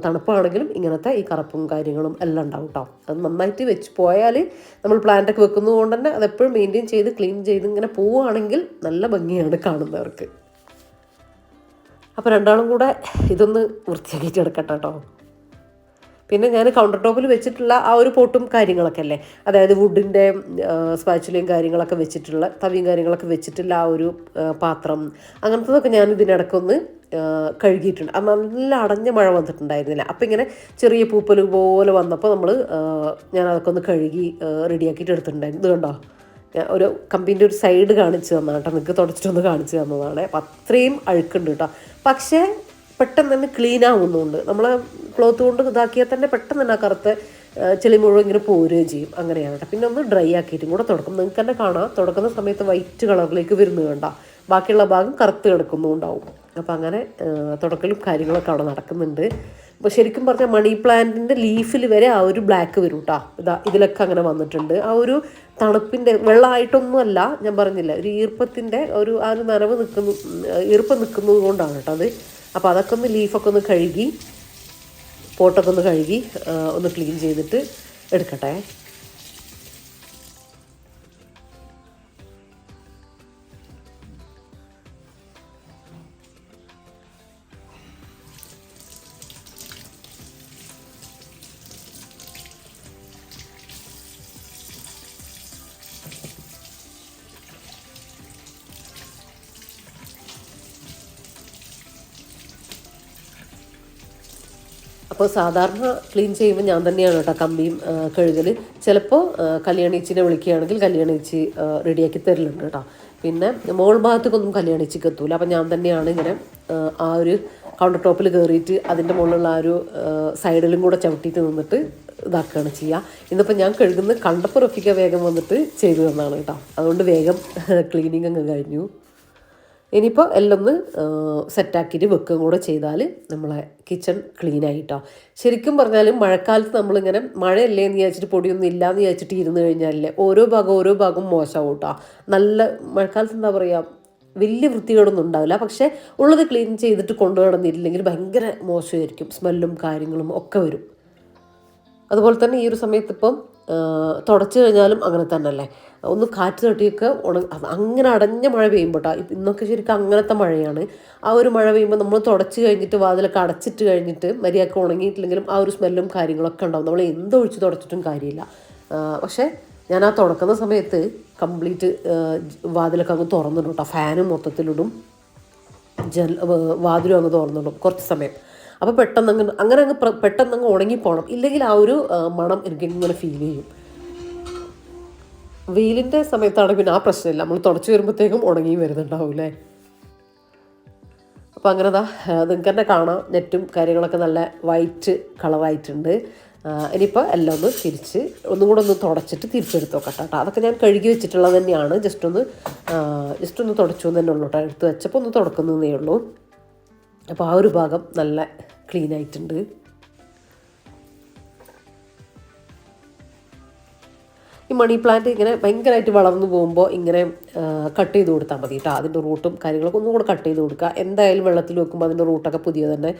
തണുപ്പാണെങ്കിലും ഇങ്ങനത്തെ ഈ കറുപ്പും കാര്യങ്ങളും എല്ലാം ഉണ്ടാവും കേട്ടോ. അത് നന്നായിട്ട് വെച്ച് പോയാൽ നമ്മൾ പ്ലാന്റൊക്കെ വെക്കുന്നത് കൊണ്ട് തന്നെ അതെപ്പോഴും മെയിൻറ്റെയിൻ ചെയ്ത് ക്ലീൻ ചെയ്ത് ഇങ്ങനെ പോവുകയാണെങ്കിൽ നല്ല ഭംഗിയാണ് കാണുന്നവർക്ക്. അപ്പോൾ രണ്ടാളും കൂടെ ഇതൊന്ന് വൃത്തിയാക്കിയിട്ട് എടുക്കട്ടെ കേട്ടോ. പിന്നെ ഞാൻ കൗണ്ടർ ടോപ്പിൽ വെച്ചിട്ടുള്ള ആ ഒരു പോട്ടും കാര്യങ്ങളൊക്കെ അല്ലേ, അതായത് വുഡിൻ്റെ സ്പാച്ചുലയും കാര്യങ്ങളൊക്കെ വെച്ചിട്ടുള്ള തവിയും കാര്യങ്ങളൊക്കെ വെച്ചിട്ടുള്ള ആ ഒരു പാത്രം, അങ്ങനത്തതൊക്കെ ഞാൻ ഇതിനിടയ്ക്കൊന്ന് കഴുകിയിട്ടുണ്ട്. അത് നല്ല അടഞ്ഞ മഴ വന്നിട്ടുണ്ടായിരുന്നില്ല. അപ്പോൾ ഇങ്ങനെ ചെറിയ പൂപ്പൽ പോലെ വന്നപ്പോൾ ഞാൻ അതൊക്കെ ഒന്ന് കഴുകി റെഡിയാക്കിയിട്ട് എടുത്തിട്ടുണ്ടായിരുന്നു. ഇത് കണ്ടോ, ഒരു കമ്പിൻ്റെ ഒരു സൈഡ് കാണിച്ച് തന്നതാണ് കേട്ടോ, നിങ്ങൾക്ക് തുടച്ചിട്ടൊന്ന് കാണിച്ച് തന്നതാണ്. അപ്പം അത്രയും അഴുക്കുണ്ട് കേട്ടോ. പക്ഷേ പെട്ടെന്ന് തന്നെ ക്ലീൻ ആവുന്നുണ്ട്. നമ്മൾ ക്ലോത്ത് കൊണ്ട് ഇതാക്കിയാൽ തന്നെ പെട്ടെന്ന് തന്നെ ആ കറുത്ത ചെളി മുഴുവൻ ഇങ്ങനെ പോരുകയും ചെയ്യും. അങ്ങനെയാണ് കേട്ടോ. പിന്നെ ഒന്ന് ഡ്രൈ ആക്കിയിട്ടും കൂടെ തുടക്കും. നിങ്ങൾക്ക് തന്നെ കാണാം, തുടക്കുന്ന സമയത്ത് വൈറ്റ് കളറിലേക്ക് വരുന്നത് കണ്ട, ബാക്കിയുള്ള ഭാഗം കറുത്ത് കിടക്കുന്നുണ്ടാവും. അപ്പോൾ അങ്ങനെ തുടക്കലും കാര്യങ്ങളൊക്കെ അവിടെ നടക്കുന്നുണ്ട്. അപ്പോൾ ശരിക്കും പറഞ്ഞാൽ മണി പ്ലാന്റിൻ്റെ ലീഫിൽ വരെ ആ ഒരു ബ്ലാക്ക് വരും കേട്ടോ. ഇതിലൊക്കെ അങ്ങനെ വന്നിട്ടുണ്ട്. ആ ഒരു തണുപ്പിൻ്റെ വെള്ളമായിട്ടൊന്നുമല്ല, ഞാൻ പറഞ്ഞില്ല, ഒരു ഈർപ്പത്തിൻ്റെ ആ ഒരു നനവ് ഈർപ്പം നിൽക്കുന്നത് കൊണ്ടാണ് കേട്ടോ അത്. അപ്പോൾ അതൊക്കെ ഒന്ന് ലീഫൊക്കെ ഒന്ന് കഴുകി, പോട്ടൊക്കെ ഒന്ന് കഴുകി ഒന്ന് ക്ലീൻ ചെയ്തിട്ട് എടുക്കട്ടെ. അപ്പോൾ സാധാരണ ക്ലീൻ ചെയ്യുമ്പോൾ ഞാൻ തന്നെയാണ് കേട്ടോ കമ്പിയും കഴുകൽ. ചിലപ്പോൾ കല്യാണിച്ചിനെ വിളിക്കുകയാണെങ്കിൽ കല്യാണിച്ചി റെഡിയാക്കി തരലുണ്ട് കേട്ടോ. പിന്നെ മോൾ ഭാഗത്തേക്കൊന്നും കല്യാണിച്ചിക്ക് എത്തൂല. അപ്പം ഞാൻ തന്നെയാണ് ഇങ്ങനെ ആ ഒരു കൗണ്ടർ ടോപ്പിൽ കയറിയിട്ട് അതിൻ്റെ മുകളിലുള്ള ആ ഒരു സൈഡിലും കൂടെ ചവിട്ടിയിട്ട് നിന്നിട്ട് ഇതാക്കുകയാണ് ചെയ്യുക. ഇന്നിപ്പോൾ ഞാൻ കഴുകുന്നത് കണ്ടപ്പോൾ റഫീക്ക വേഗം വന്നിട്ട് ചെയ്തു തന്നാണ് കേട്ടോ. അതുകൊണ്ട് വേഗം ക്ലീനിങ് അങ്ങ് കഴിഞ്ഞു. ഇനിയിപ്പോൾ എല്ലാം ഒന്ന് സെറ്റാക്കിയിട്ട് വെക്കുകയും കൂടെ ചെയ്താൽ നമ്മളെ കിച്ചൺ ക്ലീൻ ആയിട്ടോ. ശരിക്കും പറഞ്ഞാൽ മഴക്കാലത്ത് നമ്മളിങ്ങനെ മഴയല്ലേ എന്ന് വിചാരിച്ചിട്ട് പൊടിയൊന്നും ഇല്ലയെന്ന് വിചാരിച്ചിട്ട് ഇരുന്ന് കഴിഞ്ഞാലേ ഓരോ ഭാഗം മോശമാവും കേട്ടോ. നല്ല മഴക്കാലത്ത് എന്താ പറയുക, വലിയ വൃത്തികേടൊന്നും ഉണ്ടാവില്ല. പക്ഷേ ഉള്ളത് ക്ലീൻ ചെയ്തിട്ട് കൊണ്ടു നടന്നിട്ടില്ലെങ്കിൽ ഭയങ്കര മോശമായിരിക്കും, സ്മെല്ലും കാര്യങ്ങളും ഒക്കെ വരും. അതുപോലെ തന്നെ ഈ ഒരു സമയത്ത് ഇപ്പം തുടച്ച് കഴിഞ്ഞാലും അങ്ങനെ തന്നെ അല്ലേ, ഒന്ന് കാറ്റ് തട്ടിയൊക്കെ അങ്ങനെ അടഞ്ഞ മഴ പെയ്യുമ്പോൾ കേട്ടോ. ഇന്നൊക്കെ ശരിക്കും അങ്ങനത്തെ മഴയാണ്. ആ ഒരു മഴ പെയ്യുമ്പോൾ നമ്മൾ തുടച്ച് കഴിഞ്ഞിട്ട് വാതിലൊക്കെ അടച്ചിട്ട് കഴിഞ്ഞിട്ട് മര്യാദക്ക് ഉണങ്ങിയിട്ടില്ലെങ്കിലും ആ ഒരു സ്മെല്ലും കാര്യങ്ങളൊക്കെ ഉണ്ടാവും. നമ്മൾ എന്തൊഴിച്ച് തുടച്ചിട്ടും കാര്യമില്ല. പക്ഷേ ഞാൻ ആ തുടക്കുന്ന സമയത്ത് കംപ്ലീറ്റ് വാതിലൊക്കെ അങ്ങ് തുറന്നിടും കേട്ടോ. ഫാനും മൊത്തത്തിലിടും, വാതിലും അങ്ങ് തുറന്നിടും കുറച്ച് സമയം. അപ്പോൾ പെട്ടെന്ന് അങ്ങ് ഉണങ്ങിപ്പോണം, ഇല്ലെങ്കിൽ ആ ഒരു മണം എനിക്ക് ഇങ്ങനെ ഫീൽ ചെയ്യും. വെയിലിൻ്റെ സമയത്താണ് പിന്നെ ആ പ്രശ്നമില്ല, നമ്മൾ തുടച്ച് വരുമ്പോഴത്തേക്കും ഉണങ്ങി വരുന്നുണ്ടാവും അല്ലേ. അപ്പോൾ അങ്ങനെ നിങ്ങൾക്ക് തന്നെ കാണാം, നെറ്റും കാര്യങ്ങളൊക്കെ നല്ല വൈറ്റ് കളറായിട്ടുണ്ട്. ഇനിയിപ്പോൾ എല്ലാം ഒന്ന് തിരിച്ച് ഒന്നും കൂടെ ഒന്ന് തുടച്ചിട്ട് തിരിച്ചെടുത്ത് നോക്കട്ടെ കേട്ടോ. അതൊക്കെ ഞാൻ കഴുകി വെച്ചിട്ടുള്ളത് തന്നെയാണ്. ജസ്റ്റ് ഒന്ന് തുടച്ചു തന്നെ ഉള്ളൂ കേട്ടോ. എടുത്ത് വെച്ചപ്പോൾ ഒന്ന് തുടക്കുന്നതേ ഉള്ളൂ. അപ്പോൾ ആ ഒരു ഭാഗം നല്ല ക്ലീൻ ആയിട്ടുണ്ട്. ഈ മണി പ്ലാന്റ് ഇങ്ങനെ ഭയങ്കരമായിട്ട് വളർന്നു പോകുമ്പോൾ ഇങ്ങനെ കട്ട് ചെയ്ത് കൊടുത്താൽ മതി കേട്ടോ. അതിൻ്റെ റൂട്ടും കാര്യങ്ങളൊക്കെ ഒന്നും കൂടെ കട്ട് ചെയ്ത് കൊടുക്കുക. എന്തായാലും വെള്ളത്തിൽ വെക്കുമ്പോൾ അതിൻ്റെ റൂട്ടൊക്കെ പുതിയ തന്നെ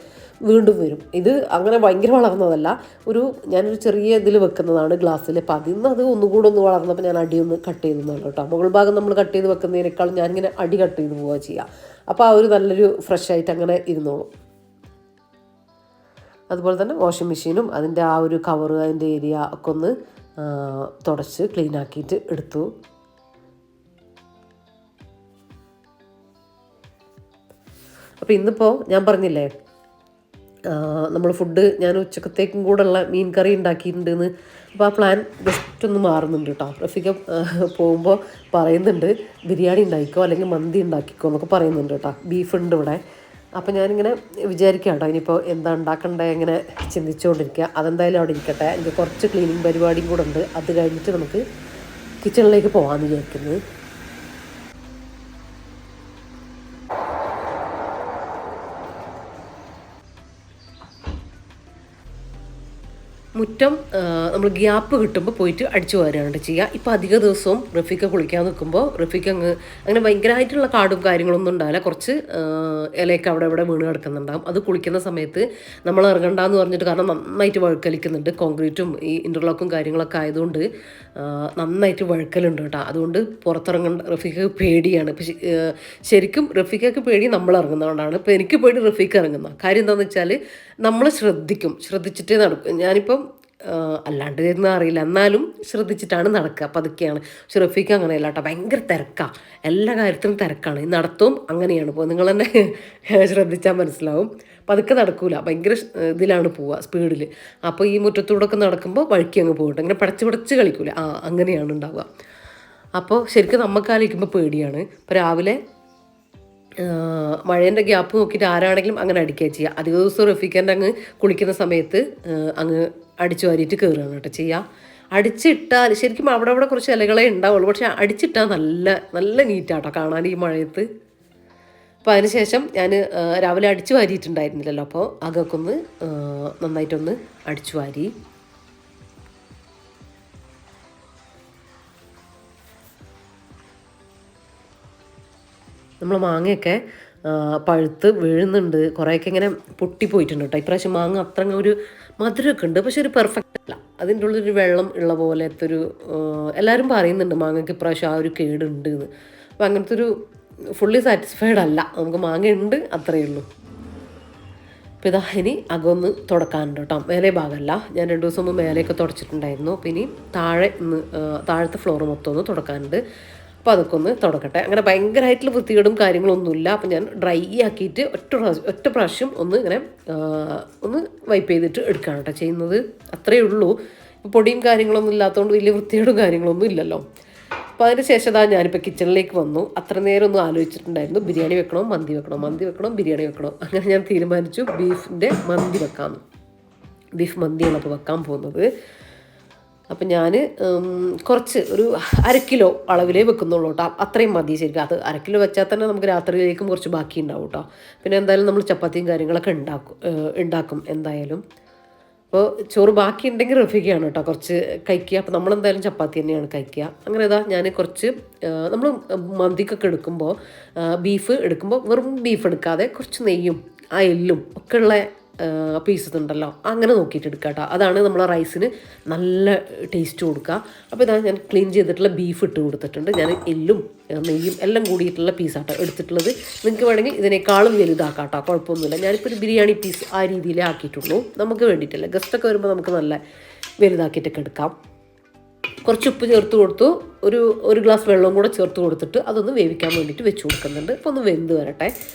വീണ്ടും വരും. ഇത് അങ്ങനെ ഭയങ്കര വളർന്നതല്ല, ഞാനൊരു ചെറിയ ഇതിൽ വെക്കുന്നതാണ് ഗ്ലാസ്സിൽ. അപ്പോൾ അത് ഒന്നുകൂടെ ഒന്ന് വളർന്നപ്പോൾ ഞാൻ അടിയൊന്ന് കട്ട് ചെയ്തെന്നുള്ളൂ കേട്ടോ. മുകൾ ഭാഗം നമ്മൾ കട്ട് ചെയ്ത് വെക്കുന്നതിനേക്കാളും ഞാനിങ്ങനെ അടി കട്ട് ചെയ്ത് പോവുക ചെയ്യുക. അപ്പോൾ ആ ഒരു നല്ലൊരു ഫ്രഷ് ആയിട്ട് അങ്ങനെ ഇരുന്നോളും. അതുപോലെ തന്നെ വാഷിംഗ് മെഷീനും അതിൻ്റെ ആ ഒരു കവറ്, അതിൻ്റെ ഏരിയ ഒക്കെ ഒന്ന് തുടച്ച് ക്ലീൻ ആക്കിയിട്ട് എടുത്തു. അപ്പോൾ ഇന്നിപ്പോൾ ഞാൻ പറഞ്ഞില്ലേ, നമ്മൾ ഞാൻ ഉച്ചക്കത്തേക്കും കൂടെ ഉള്ള മീൻ കറി ഉണ്ടാക്കിയിട്ടുണ്ടെന്ന്. അപ്പോൾ ആ പ്ലാൻ ജസ്റ്റ് ഒന്ന് മാറുന്നുണ്ട് കേട്ടോ. റഫീഖ പോകുമ്പോൾ പറയുന്നുണ്ട് ബിരിയാണി ഉണ്ടാക്കിക്കോ അല്ലെങ്കിൽ മന്തി ഉണ്ടാക്കിക്കോ എന്നൊക്കെ പറയുന്നുണ്ട് കേട്ടോ. ബീഫ് ഉണ്ട് ഇവിടെ. അപ്പോൾ ഞാനിങ്ങനെ വിചാരിക്കാം കേട്ടോ, ഇനിയിപ്പോൾ എന്താ ഉണ്ടാക്കണ്ടേ ഇങ്ങനെ ചിന്തിച്ചുകൊണ്ടിരിക്കുക. അതെന്തായാലും അവിടെ ഇരിക്കട്ടെ. എനിക്ക് കുറച്ച് ക്ലീനിങ് പരിപാടിയും കൂടെ ഉണ്ട്. അത് കഴിഞ്ഞിട്ട് നമുക്ക് കിച്ചണിലേക്ക് പോകാമെന്ന് വിചാരിക്കുന്നത്. മുറ്റം നമ്മൾ ഗ്യാപ്പ് കിട്ടുമ്പോൾ പോയിട്ട് അടിച്ചു വാരുകയാണ് ചെയ്യുക. ഇപ്പോൾ അധിക ദിവസവും റഫീഖ കുളിക്കാൻ നിൽക്കുമ്പോൾ റഫീഖ അങ്ങനെ ഭയങ്കരമായിട്ടുള്ള കാടും കാര്യങ്ങളൊന്നും ഉണ്ടാവില്ല. കുറച്ച് ഇലയൊക്കെ അവിടെ ഇവിടെ വീണ് കിടക്കുന്നുണ്ടാകും. അത് കുളിക്കുന്ന സമയത്ത് നമ്മൾ ഇറങ്ങണ്ടെന്ന് പറഞ്ഞിട്ട്, കാരണം നന്നായിട്ട് വഴുക്കലിക്കുന്നുണ്ട്. കോൺക്രീറ്റും ഈ ഇൻ്റർലോക്കും കാര്യങ്ങളൊക്കെ ആയതുകൊണ്ട് നന്നായിട്ട് വഴുക്കലുണ്ട് കേട്ടോ. അതുകൊണ്ട് പുറത്തിറങ്ങേണ്ട റഫീഖക്ക് പേടിയാണ്. ഇപ്പം ശരിക്കും റഫീഖക്ക് പേടി നമ്മൾ ഇറങ്ങുന്നതുകൊണ്ടാണ്. ഇപ്പോൾ എനിക്ക് പേടി റഫീഖ് ഇറങ്ങുന്ന കാര്യം എന്താണെന്ന് വെച്ചാൽ നമ്മൾ ശ്രദ്ധിച്ചിട്ടേ നടക്കും. ഞാനിപ്പം അല്ലാണ്ട് ഇരുന്ന് അറിയില്ല, എന്നാലും ശ്രദ്ധിച്ചിട്ടാണ് നടക്കുക, പതുക്കെയാണ്. പക്ഷെ റഫീഖ് അങ്ങനെയല്ല കേട്ടോ, ഭയങ്കര തിരക്കാണ്, എല്ലാ കാര്യത്തിലും തിരക്കാണ്. ഈ നടത്തവും അങ്ങനെയാണ്. ഇപ്പോൾ നിങ്ങൾ തന്നെ ശ്രദ്ധിച്ചാൽ മനസ്സിലാവും. പതുക്കെ നടക്കൂല, ഭയങ്കര ഇതിലാണ് പോവുക, സ്പീഡിൽ. അപ്പോൾ ഈ മുറ്റത്തൂടൊക്കെ നടക്കുമ്പോൾ വഴുക്കി അങ്ങ് പോകട്ടെ, ഇങ്ങനെ പടച്ച് കളിക്കൂല, അങ്ങനെയാണ് ഉണ്ടാവുക. അപ്പോൾ ശരിക്കും നമുക്കാലിരിക്കുമ്പോൾ പേടിയാണ്. ഇപ്പോൾ രാവിലെ മഴേൻ്റെ ഗ്യാപ്പ് നോക്കിയിട്ട് ആരാണെങ്കിലും അങ്ങനെ അടിക്കുക ചെയ്യുക. അധിക ദിവസം റഫീഖൻ്റെ അങ്ങ് കുളിക്കുന്ന സമയത്ത് അങ്ങ് അടിച്ചു വാരിയിട്ട് കയറുകയാണ് കേട്ടോ ചെയ്യുക. അടിച്ചിട്ടാൽ ശരിക്കും അവിടെ കുറച്ച് ഇലകളെ ഉണ്ടാവുള്ളൂ, പക്ഷെ അടിച്ചിട്ടാൽ നല്ല നല്ല നീറ്റാട്ടോ കാണാൻ ഈ മഴയത്ത്. അപ്പോൾ അതിനുശേഷം ഞാൻ രാവിലെ അടിച്ചു വാരിയിട്ടുണ്ടായിരുന്നില്ലല്ലോ, അപ്പോൾ അതൊക്കെ ഒന്ന് നന്നായിട്ടൊന്ന് അടിച്ചു വാരി. നമ്മൾ മാങ്ങയൊക്കെ പഴുത്ത് വീഴുന്നുണ്ട്, കുറേയൊക്കെ ഇങ്ങനെ പൊട്ടിപ്പോയിട്ടുണ്ട് കേട്ടോ. ഇപ്രാവശ്യം മാങ്ങ അത്ര ഒരു മധുരമൊക്കെ ഉണ്ട്, പക്ഷെ ഒരു പെർഫെക്റ്റ് അല്ല. അതിൻ്റെ ഉള്ളൊരു വെള്ളം ഉള്ള പോലത്തെ ഒരു എല്ലാവരും പറയുന്നുണ്ട് മാങ്ങയ്ക്ക് ഇപ്രാവശ്യം ആ ഒരു കേടുണ്ട് എന്ന്. അപ്പോൾ അങ്ങനത്തെ ഒരു ഫുള്ളി സാറ്റിസ്ഫൈഡ് അല്ല. നമുക്ക് മാങ്ങ ഉണ്ട്, അത്രയേ ഉള്ളൂ. അപ്പോൾ ഇതാ ഇനി അകമൊന്ന് തുടക്കാനുണ്ട് കേട്ടോ. മേലെ ഭാഗമല്ല, ഞാൻ 2 ദിവസം മുമ്പ് മേലെയൊക്കെ തുടച്ചിട്ടുണ്ടായിരുന്നു. അപ്പോൾ ഇനി താഴത്തെ ഫ്ലോർ മൊത്തം ഒന്ന് തുടക്കാനുണ്ട്. അപ്പോൾ അതൊക്കെ ഒന്ന് തുടക്കട്ടെ. അങ്ങനെ ഭയങ്കരമായിട്ടുള്ള വൃത്തികേടും കാര്യങ്ങളൊന്നുമില്ല. അപ്പോൾ ഞാൻ ഡ്രൈ ആക്കിയിട്ട് ഒറ്റ പ്രാവശ്യം ഒന്ന് ഇങ്ങനെ ഒന്ന് വൈപ്പ് ചെയ്തിട്ട് എടുക്കുകയാണ് കേട്ടോ ചെയ്യുന്നത്. അത്രയേ ഉള്ളൂ. ഇപ്പോൾ പൊടിയും കാര്യങ്ങളൊന്നും ഇല്ലാത്തതുകൊണ്ട് വലിയ വൃത്തികേടും കാര്യങ്ങളൊന്നും ഇല്ലല്ലോ. അപ്പോൾ അതിന് ശേഷം ഞാനിപ്പോൾ കിച്ചണിലേക്ക് വന്നു. അത്ര നേരം ഒന്നും ആലോചിച്ചിട്ടുണ്ടായിരുന്നു, ബിരിയാണി വെക്കണോ മന്തി വെക്കണോ ബിരിയാണി വെക്കണോ. അങ്ങനെ ഞാൻ തീരുമാനിച്ചു ബീഫിൻ്റെ മന്തി വെക്കാമെന്ന്. ബീഫ് മന്തിയാണ് അപ്പോൾ വെക്കാൻ പോകുന്നത്. അപ്പം ഞാൻ കുറച്ച് ഒരു 1/2 കിലോ അളവിലേ വെക്കുന്നുള്ളൂ കേട്ടോ. അത്രയും മതി ശരിക്കും. അത് 1/2 കിലോ വെച്ചാൽ തന്നെ നമുക്ക് രാത്രിയിലേക്കും കുറച്ച് ബാക്കി ഉണ്ടാവും കേട്ടോ. പിന്നെ എന്തായാലും നമ്മൾ ചപ്പാത്തിയും കാര്യങ്ങളൊക്കെ ഉണ്ടാക്കും എന്തായാലും. അപ്പോൾ ചോറ് ബാക്കി ഉണ്ടെങ്കിൽ റഫിക്കാണ് കേട്ടോ കുറച്ച് കഴിക്കുക. അപ്പോൾ നമ്മളെന്തായാലും ചപ്പാത്തി തന്നെയാണ് കഴിക്കുക. അങ്ങനെ ഇതാ ഞാൻ കുറച്ച് നമ്മൾ മന്തിക്കൊക്കെ എടുക്കുമ്പോൾ ബീഫ് എടുക്കുമ്പോൾ വെറും ബീഫ് എടുക്കാതെ കുറച്ച് നെയ്യും ആ എല്ലും ഒക്കെ ഉള്ള പീസസ് ഉണ്ടല്ലോ, അങ്ങനെ നോക്കിയിട്ട് എടുക്കുക കേട്ടോ. അതാണ് നമ്മളെ റൈസിന് നല്ല ടേസ്റ്റ് കൊടുക്കുക. അപ്പോൾ ഇതാ ഞാൻ ക്ലീൻ ചെയ്തിട്ടുള്ള ബീഫ് ഇട്ട് കൊടുത്തിട്ടുണ്ട്. ഞാൻ എല്ലും നെയ്യും എല്ലാം കൂടിയിട്ടുള്ള പീസാട്ടോ എടുത്തിട്ടുള്ളത്. നിങ്ങൾക്ക് വേണമെങ്കിൽ ഇതിനേക്കാളും വലുതാക്കാം കേട്ടോ, കുഴപ്പമൊന്നുമില്ല. ഞാനിപ്പോൾ ഒരു ബിരിയാണി പീസ് ആ രീതിയിലേ ആക്കിയിട്ടുള്ളൂ. നമുക്ക് വേണ്ടിയിട്ടല്ല, ഗസ്റ്റൊക്കെ വരുമ്പോൾ നമുക്ക് നല്ല വലുതാക്കിയിട്ടൊക്കെ എടുക്കാം. കുറച്ച് ഉപ്പ് ചേർത്ത് കൊടുത്തു, ഒരു ഗ്ലാസ് വെള്ളവും കൂടെ ചേർത്ത് കൊടുത്തിട്ട് അതൊന്ന് വേവിക്കാൻ വേണ്ടിയിട്ട് വെച്ച് കൊടുക്കുന്നുണ്ട്. അപ്പോൾ ഒന്ന് വെന്ത് വരട്ടെ.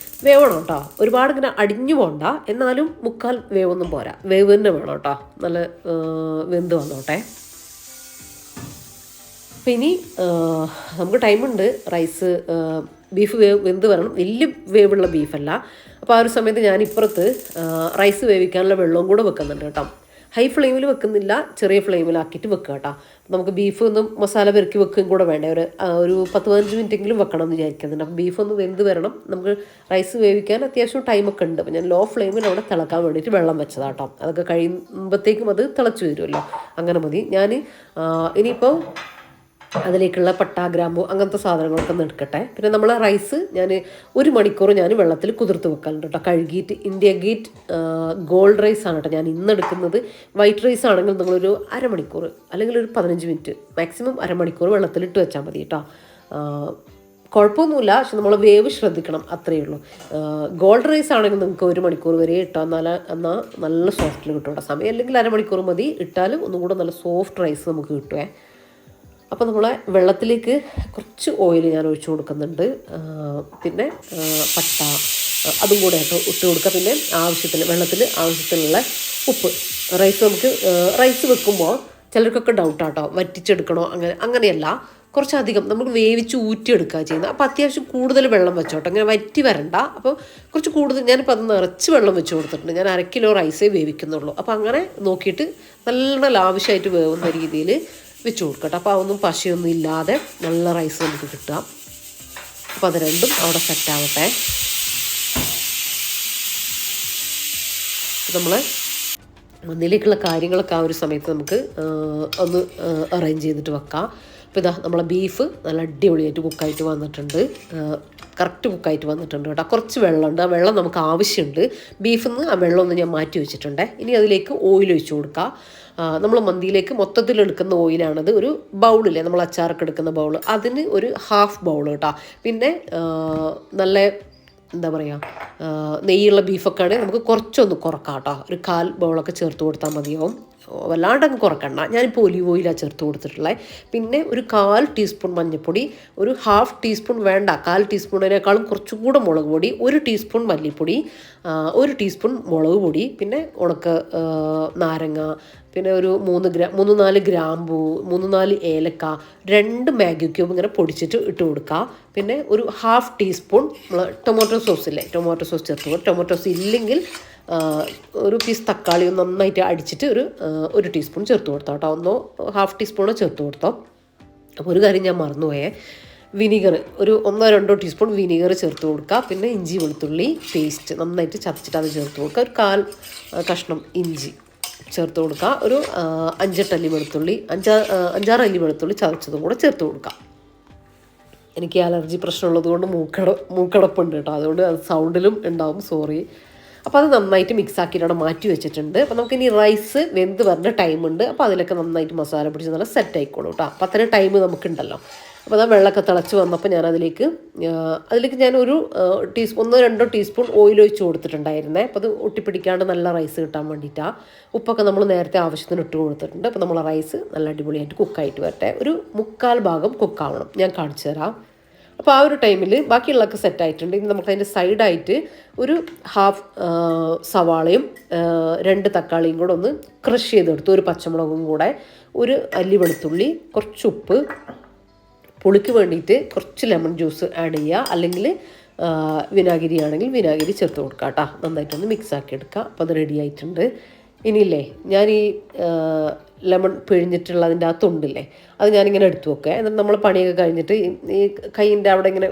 വേവണം കേട്ടോ, ഒരുപാട് ഇങ്ങനെ അടിഞ്ഞു പോകണ്ട, എന്നാലും മുക്കാൽ വേവൊന്നും പോരാ, വേവ് തന്നെ വേണം കേട്ടോ. നല്ല വെന്ത് വന്നോട്ടെ. അപ്പം ഇനി നമുക്ക് ടൈമുണ്ട്. ബീഫ് വെന്ത് വരണം, വലിയ വേവുള്ള ബീഫല്ല. അപ്പോൾ ആ ഒരു സമയത്ത് ഞാൻ ഇപ്പുറത്ത് റൈസ് വേവിക്കാനുള്ള വെള്ളവും കൂടെ വെക്കുന്നുണ്ട് കേട്ടോ. ഹൈ ഫ്ലെയിമിൽ വെക്കുന്നില്ല, ചെറിയ ഫ്ലെയിമിലാക്കിയിട്ട് വെക്കുക കേട്ടോ. നമുക്ക് ബീഫ് ഒന്ന് മസാല പെരുക്കി വെക്കുകയും കൂടെ വേണ്ടേ, ഒരു 10-15 മിനിറ്റെങ്കിലും വെക്കണം എന്ന് വിചാരിക്കുന്നുണ്ട്. അപ്പം ബീഫ് ഒന്ന് വെന്ത് വരണം. നമുക്ക് റൈസ് വേവിക്കാൻ അത്യാവശ്യം ടൈമൊക്കെ ഉണ്ട്. അപ്പം ഞാൻ ലോ ഫ്ലെയിമിൽ അവിടെ തിളക്കാൻ വേണ്ടിയിട്ട് വെള്ളം വെച്ചതാട്ടോ. അതൊക്കെ കഴിയുമ്പോഴത്തേക്കും അത് തിളച്ച് വരുമല്ലോ, അങ്ങനെ മതി. ഞാൻ ഇനിയിപ്പോൾ അതിലേക്കുള്ള പട്ട, ഗ്രാമ്പു അങ്ങനത്തെ സാധനങ്ങളൊക്കെ ഒന്ന് എടുക്കട്ടെ. പിന്നെ നമ്മളെ റൈസ് ഞാൻ 1 മണിക്കൂർ ഞാൻ വെള്ളത്തിൽ കുതിർത്ത് വെക്കാറുണ്ട് കേട്ടോ. കഴുകിയിട്ട് ഇന്ത്യ ഗേറ്റ് ഗോൾഡ് റൈസ് ആണ് കേട്ടോ ഞാൻ ഇന്ന് എടുക്കുന്നത്. വൈറ്റ് റൈസ് ആണെങ്കിൽ നിങ്ങളൊരു 1/2 മണിക്കൂർ അല്ലെങ്കിൽ ഒരു 15 മിനിറ്റ് മാക്സിമം 1/2 മണിക്കൂർ വെള്ളത്തിലിട്ട് വെച്ചാൽ മതി കേട്ടോ. കുഴപ്പമൊന്നുമില്ല, പക്ഷെ നമ്മൾ വേവ് ശ്രദ്ധിക്കണം, അത്രയേ ഉള്ളൂ. ഗോൾഡ് റൈസ് ആണെങ്കിൽ നിങ്ങൾക്ക് 1 മണിക്കൂർ വരെ ഇട്ടാൽ എന്നാൽ നല്ല സോഫ്റ്റിൽ കിട്ടും കേട്ടോ. സമയം അല്ലെങ്കിൽ 1/2 മണിക്കൂർ മതി, ഇട്ടാലും ഒന്നും കൂടെ നല്ല സോഫ്റ്റ് റൈസ് നമുക്ക് കിട്ടുമേ. അപ്പോൾ നമ്മളെ വെള്ളത്തിലേക്ക് കുറച്ച് ഓയിൽ ഞാൻ ഒഴിച്ചു കൊടുക്കുന്നുണ്ട്. പിന്നെ പട്ട അതും കൂടെ ഇട്ട് കൊടുക്കുക. പിന്നെ വെള്ളത്തിൽ ആവശ്യത്തിനുള്ള ഉപ്പ്. റൈസ് വെക്കുമ്പോൾ ചിലർക്കൊക്കെ ഡൗട്ടാട്ടോ, വറ്റിച്ചെടുക്കണോ, അങ്ങനെയല്ല. കുറച്ചധികം നമുക്ക് വേവിച്ച് ഊറ്റിയെടുക്കുക ചെയ്യുന്നത്. അപ്പോൾ അത്യാവശ്യം കൂടുതൽ വെള്ളം വെച്ചോട്ടെ, അങ്ങനെ വറ്റി വരണ്ട. അപ്പോൾ കുറച്ച് കൂടുതൽ, ഞാനിപ്പോൾ അത് നിറച്ച് വെള്ളം വെച്ച് കൊടുത്തിട്ടുണ്ട്. ഞാൻ 1/2 കിലോ റൈസേ വേവിക്കുന്നുള്ളൂ. അപ്പോൾ അങ്ങനെ നോക്കിയിട്ട് നല്ല ലാവിഷായിട്ട് വേവുന്ന രീതിയിൽ വെച്ച് കൊടുക്കട്ടെ. അപ്പോൾ അതൊന്നും പശയൊന്നും ഇല്ലാതെ നല്ല റൈസ് നമുക്ക് കിട്ടുക. അപ്പോൾ അത് രണ്ടും അവിടെ സെറ്റാവട്ടെ. നമ്മൾ മന്തിയിലേക്കുള്ള കാര്യങ്ങളൊക്കെ ആ ഒരു സമയത്ത് നമുക്ക് ഒന്ന് അറേഞ്ച് ചെയ്തിട്ട് വെക്കാം. അപ്പോൾ ഇതാ നമ്മളെ ബീഫ് നല്ല അടിപൊളിയായിട്ട് കുക്കായിട്ട് വന്നിട്ടുണ്ട്, കറക്റ്റ് കുക്കായിട്ട് വന്നിട്ടുണ്ട് കേട്ടോ. കുറച്ച് വെള്ളമുണ്ട്, ആ വെള്ളം നമുക്ക് ആവശ്യമുണ്ട്. ബീഫിൽ നിന്ന് ആ വെള്ളം ഒന്ന് ഞാൻ മാറ്റി വെച്ചിട്ടുണ്ട്. ഇനി അതിലേക്ക് ഓയിൽ ഒഴിച്ച് കൊടുക്കുക. നമ്മൾ മന്തിയിലേക്ക് മൊത്തത്തിൽ എടുക്കുന്ന ഓയിലാണത്. ഒരു ബൗളില്ലേ നമ്മൾ അച്ചാറൊക്കെ എടുക്കുന്ന ബൗൾ, അതിന് ഒരു 1/2 ബൗൾ കേട്ടോ. പിന്നെ നല്ല എന്താ പറയുക, നെയ്യുള്ള ബീഫൊക്കെ ആണെങ്കിൽ നമുക്ക് കുറച്ചൊന്ന് കുറക്കാം കേട്ടോ. ഒരു 1/4 ബൗളൊക്കെ ചേർത്ത് കൊടുത്താൽ മതിയാവും, വല്ലാണ്ടങ്ങ് കുറക്കണ്ട. ഞാനിപ്പോൾ ഒലിവ് ഓയിലാണ് ചേർത്ത് കൊടുത്തിട്ടുള്ളത്. പിന്നെ ഒരു 1/4 ടീസ്പൂൺ മഞ്ഞൾപ്പൊടി, ഒരു 1/2 ടീസ്പൂൺ വേണ്ട, 1/4 ടീസ്പൂണിനേക്കാളും കുറച്ചുകൂടെ മുളക് പൊടി, 1 ടീസ്പൂൺ മല്ലിപ്പൊടി, 1 ടീസ്പൂൺ മുളക് പൊടി, പിന്നെ ഉണക്ക നാരങ്ങ, പിന്നെ ഒരു 3-4 ഗ്രാമ്പൂ, 3-4 ഏലക്ക, 2 മാഗി ക്യൂബ് ഇങ്ങനെ പൊടിച്ചിട്ട് ഇട്ട് കൊടുക്കുക. പിന്നെ ഒരു 1/2 ടീസ്പൂൺ ടൊമാറ്റോ സോസ് ഇല്ലേ, ടൊമാറ്റോ സോസ് ചേർത്ത് കൊടുക്കുക. ടൊമാറ്റോ സോസ് ഇല്ലെങ്കിൽ ഒരു പീസ് തക്കാളി നന്നായിട്ട് അടിച്ചിട്ട് ഒരു ടീസ്പൂൺ ചേർത്ത് കൊടുത്തോ കേട്ടോ. 1/2 ടീസ്പൂണോ ചേർത്ത് കൊടുത്തോ. അപ്പോൾ ഒരു കാര്യം ഞാൻ മറന്നുപോയേ, വിനീഗർ ഒരു 1-2 ടീസ്പൂൺ വിനീഗർ ചേർത്ത് കൊടുക്കുക. പിന്നെ ഇഞ്ചി വെളുത്തുള്ളി പേസ്റ്റ് നന്നായിട്ട് ചതച്ചിട്ട് അത് ചേർത്ത് കൊടുക്കുക. ഒരു 1/4 കഷ്ണം ഇഞ്ചി ചേർത്ത് കൊടുക്കുക. ഒരു 5-8 അല്ലി വെളുത്തുള്ളി, 5-6 അല്ലി വെളുത്തുള്ളി ചതച്ചതും കൂടെ ചേർത്ത് കൊടുക്കുക. എനിക്ക് അലർജി പ്രശ്നമുള്ളത് കൊണ്ട് മൂക്കടപ്പുണ്ട് കേട്ടോ, അതുകൊണ്ട് അത് സൗണ്ടിലും ഉണ്ടാവും, സോറി. അപ്പോൾ അത് നന്നായിട്ട് മിക്സ് ആക്കിയിട്ട് അവിടെ മാറ്റി വെച്ചിട്ടുണ്ട്. അപ്പോൾ നമുക്കിനി റൈസ് വെന്ത് വരുന്ന ടൈമുണ്ട്. അപ്പോൾ അതിലൊക്കെ നന്നായിട്ട് മസാല പിടിച്ച് നല്ല സെറ്റ് ആയിക്കോളൂ കേട്ടോ. അപ്പോൾ അത്രയും ടൈം നമുക്കുണ്ടല്ലോ. അപ്പോൾ ആ വെള്ളമൊക്കെ തിളച്ച് വന്നപ്പോൾ ഞാൻ അതിലേക്ക് ഞാൻ ഒരു 1-2 ടീസ്പൂൺ ഓയിൽ ഒഴിച്ച് കൊടുത്തിട്ടുണ്ടായിരുന്നേ. അപ്പോൾ അത് ഒട്ടിപ്പിടിക്കാണ്ട് നല്ല റൈസ് കിട്ടാൻ വേണ്ടിയിട്ടാണ്. ഉപ്പൊക്കെ നമ്മൾ നേരത്തെ ആവശ്യത്തിന് ഇട്ട് കൊടുത്തിട്ടുണ്ട്. അപ്പോൾ നമ്മളെ റൈസ് നല്ല അടിപൊളിയായിട്ട് കുക്കായിട്ട് വരട്ടെ. ഒരു 1/4 ഭാഗം കുക്കാവണം, ഞാൻ കാണിച്ചു തരാം. അപ്പോൾ ആ ഒരു ടൈമിൽ ബാക്കിയുള്ളതൊക്കെ സെറ്റായിട്ടുണ്ട്. ഇനി നമുക്ക് അതിൻ്റെ സൈഡായിട്ട് ഒരു 1/2 സവാളയും 2 തക്കാളിയും കൂടെ ഒന്ന് ക്രഷ് ചെയ്തെടുത്തു, ഒരു പച്ചമുളകും കൂടെ, ഒരു അല്ലി വെളുത്തുള്ളി, കുറച്ച് ഉപ്പ്, പുളിക്ക് വേണ്ടിയിട്ട് കുറച്ച് ലെമൺ ജ്യൂസ് ആഡ് ചെയ്യുക, അല്ലെങ്കിൽ വിനാഗിരി ആണെങ്കിൽ വിനാഗിരി ചേർത്ത് കൊടുക്കുക കേട്ടോ. നന്നായിട്ടൊന്ന് മിക്സ് ആക്കി എടുക്കുക. അപ്പോൾ അത് റെഡി ആയിട്ടുണ്ട്. ഇനിയില്ലേ ഞാൻ ഈ ലെമൺ പിഴിഞ്ഞിട്ടുള്ളതിൻ്റെ ആ തൊണ്ടില്ലേ അത് ഞാനിങ്ങനെ എടുത്തു വെക്കുക. എന്നിട്ട് നമ്മൾ പണിയൊക്കെ കഴിഞ്ഞിട്ട് ഈ കൈയിൻ്റെ അവിടെ ഇങ്ങനെ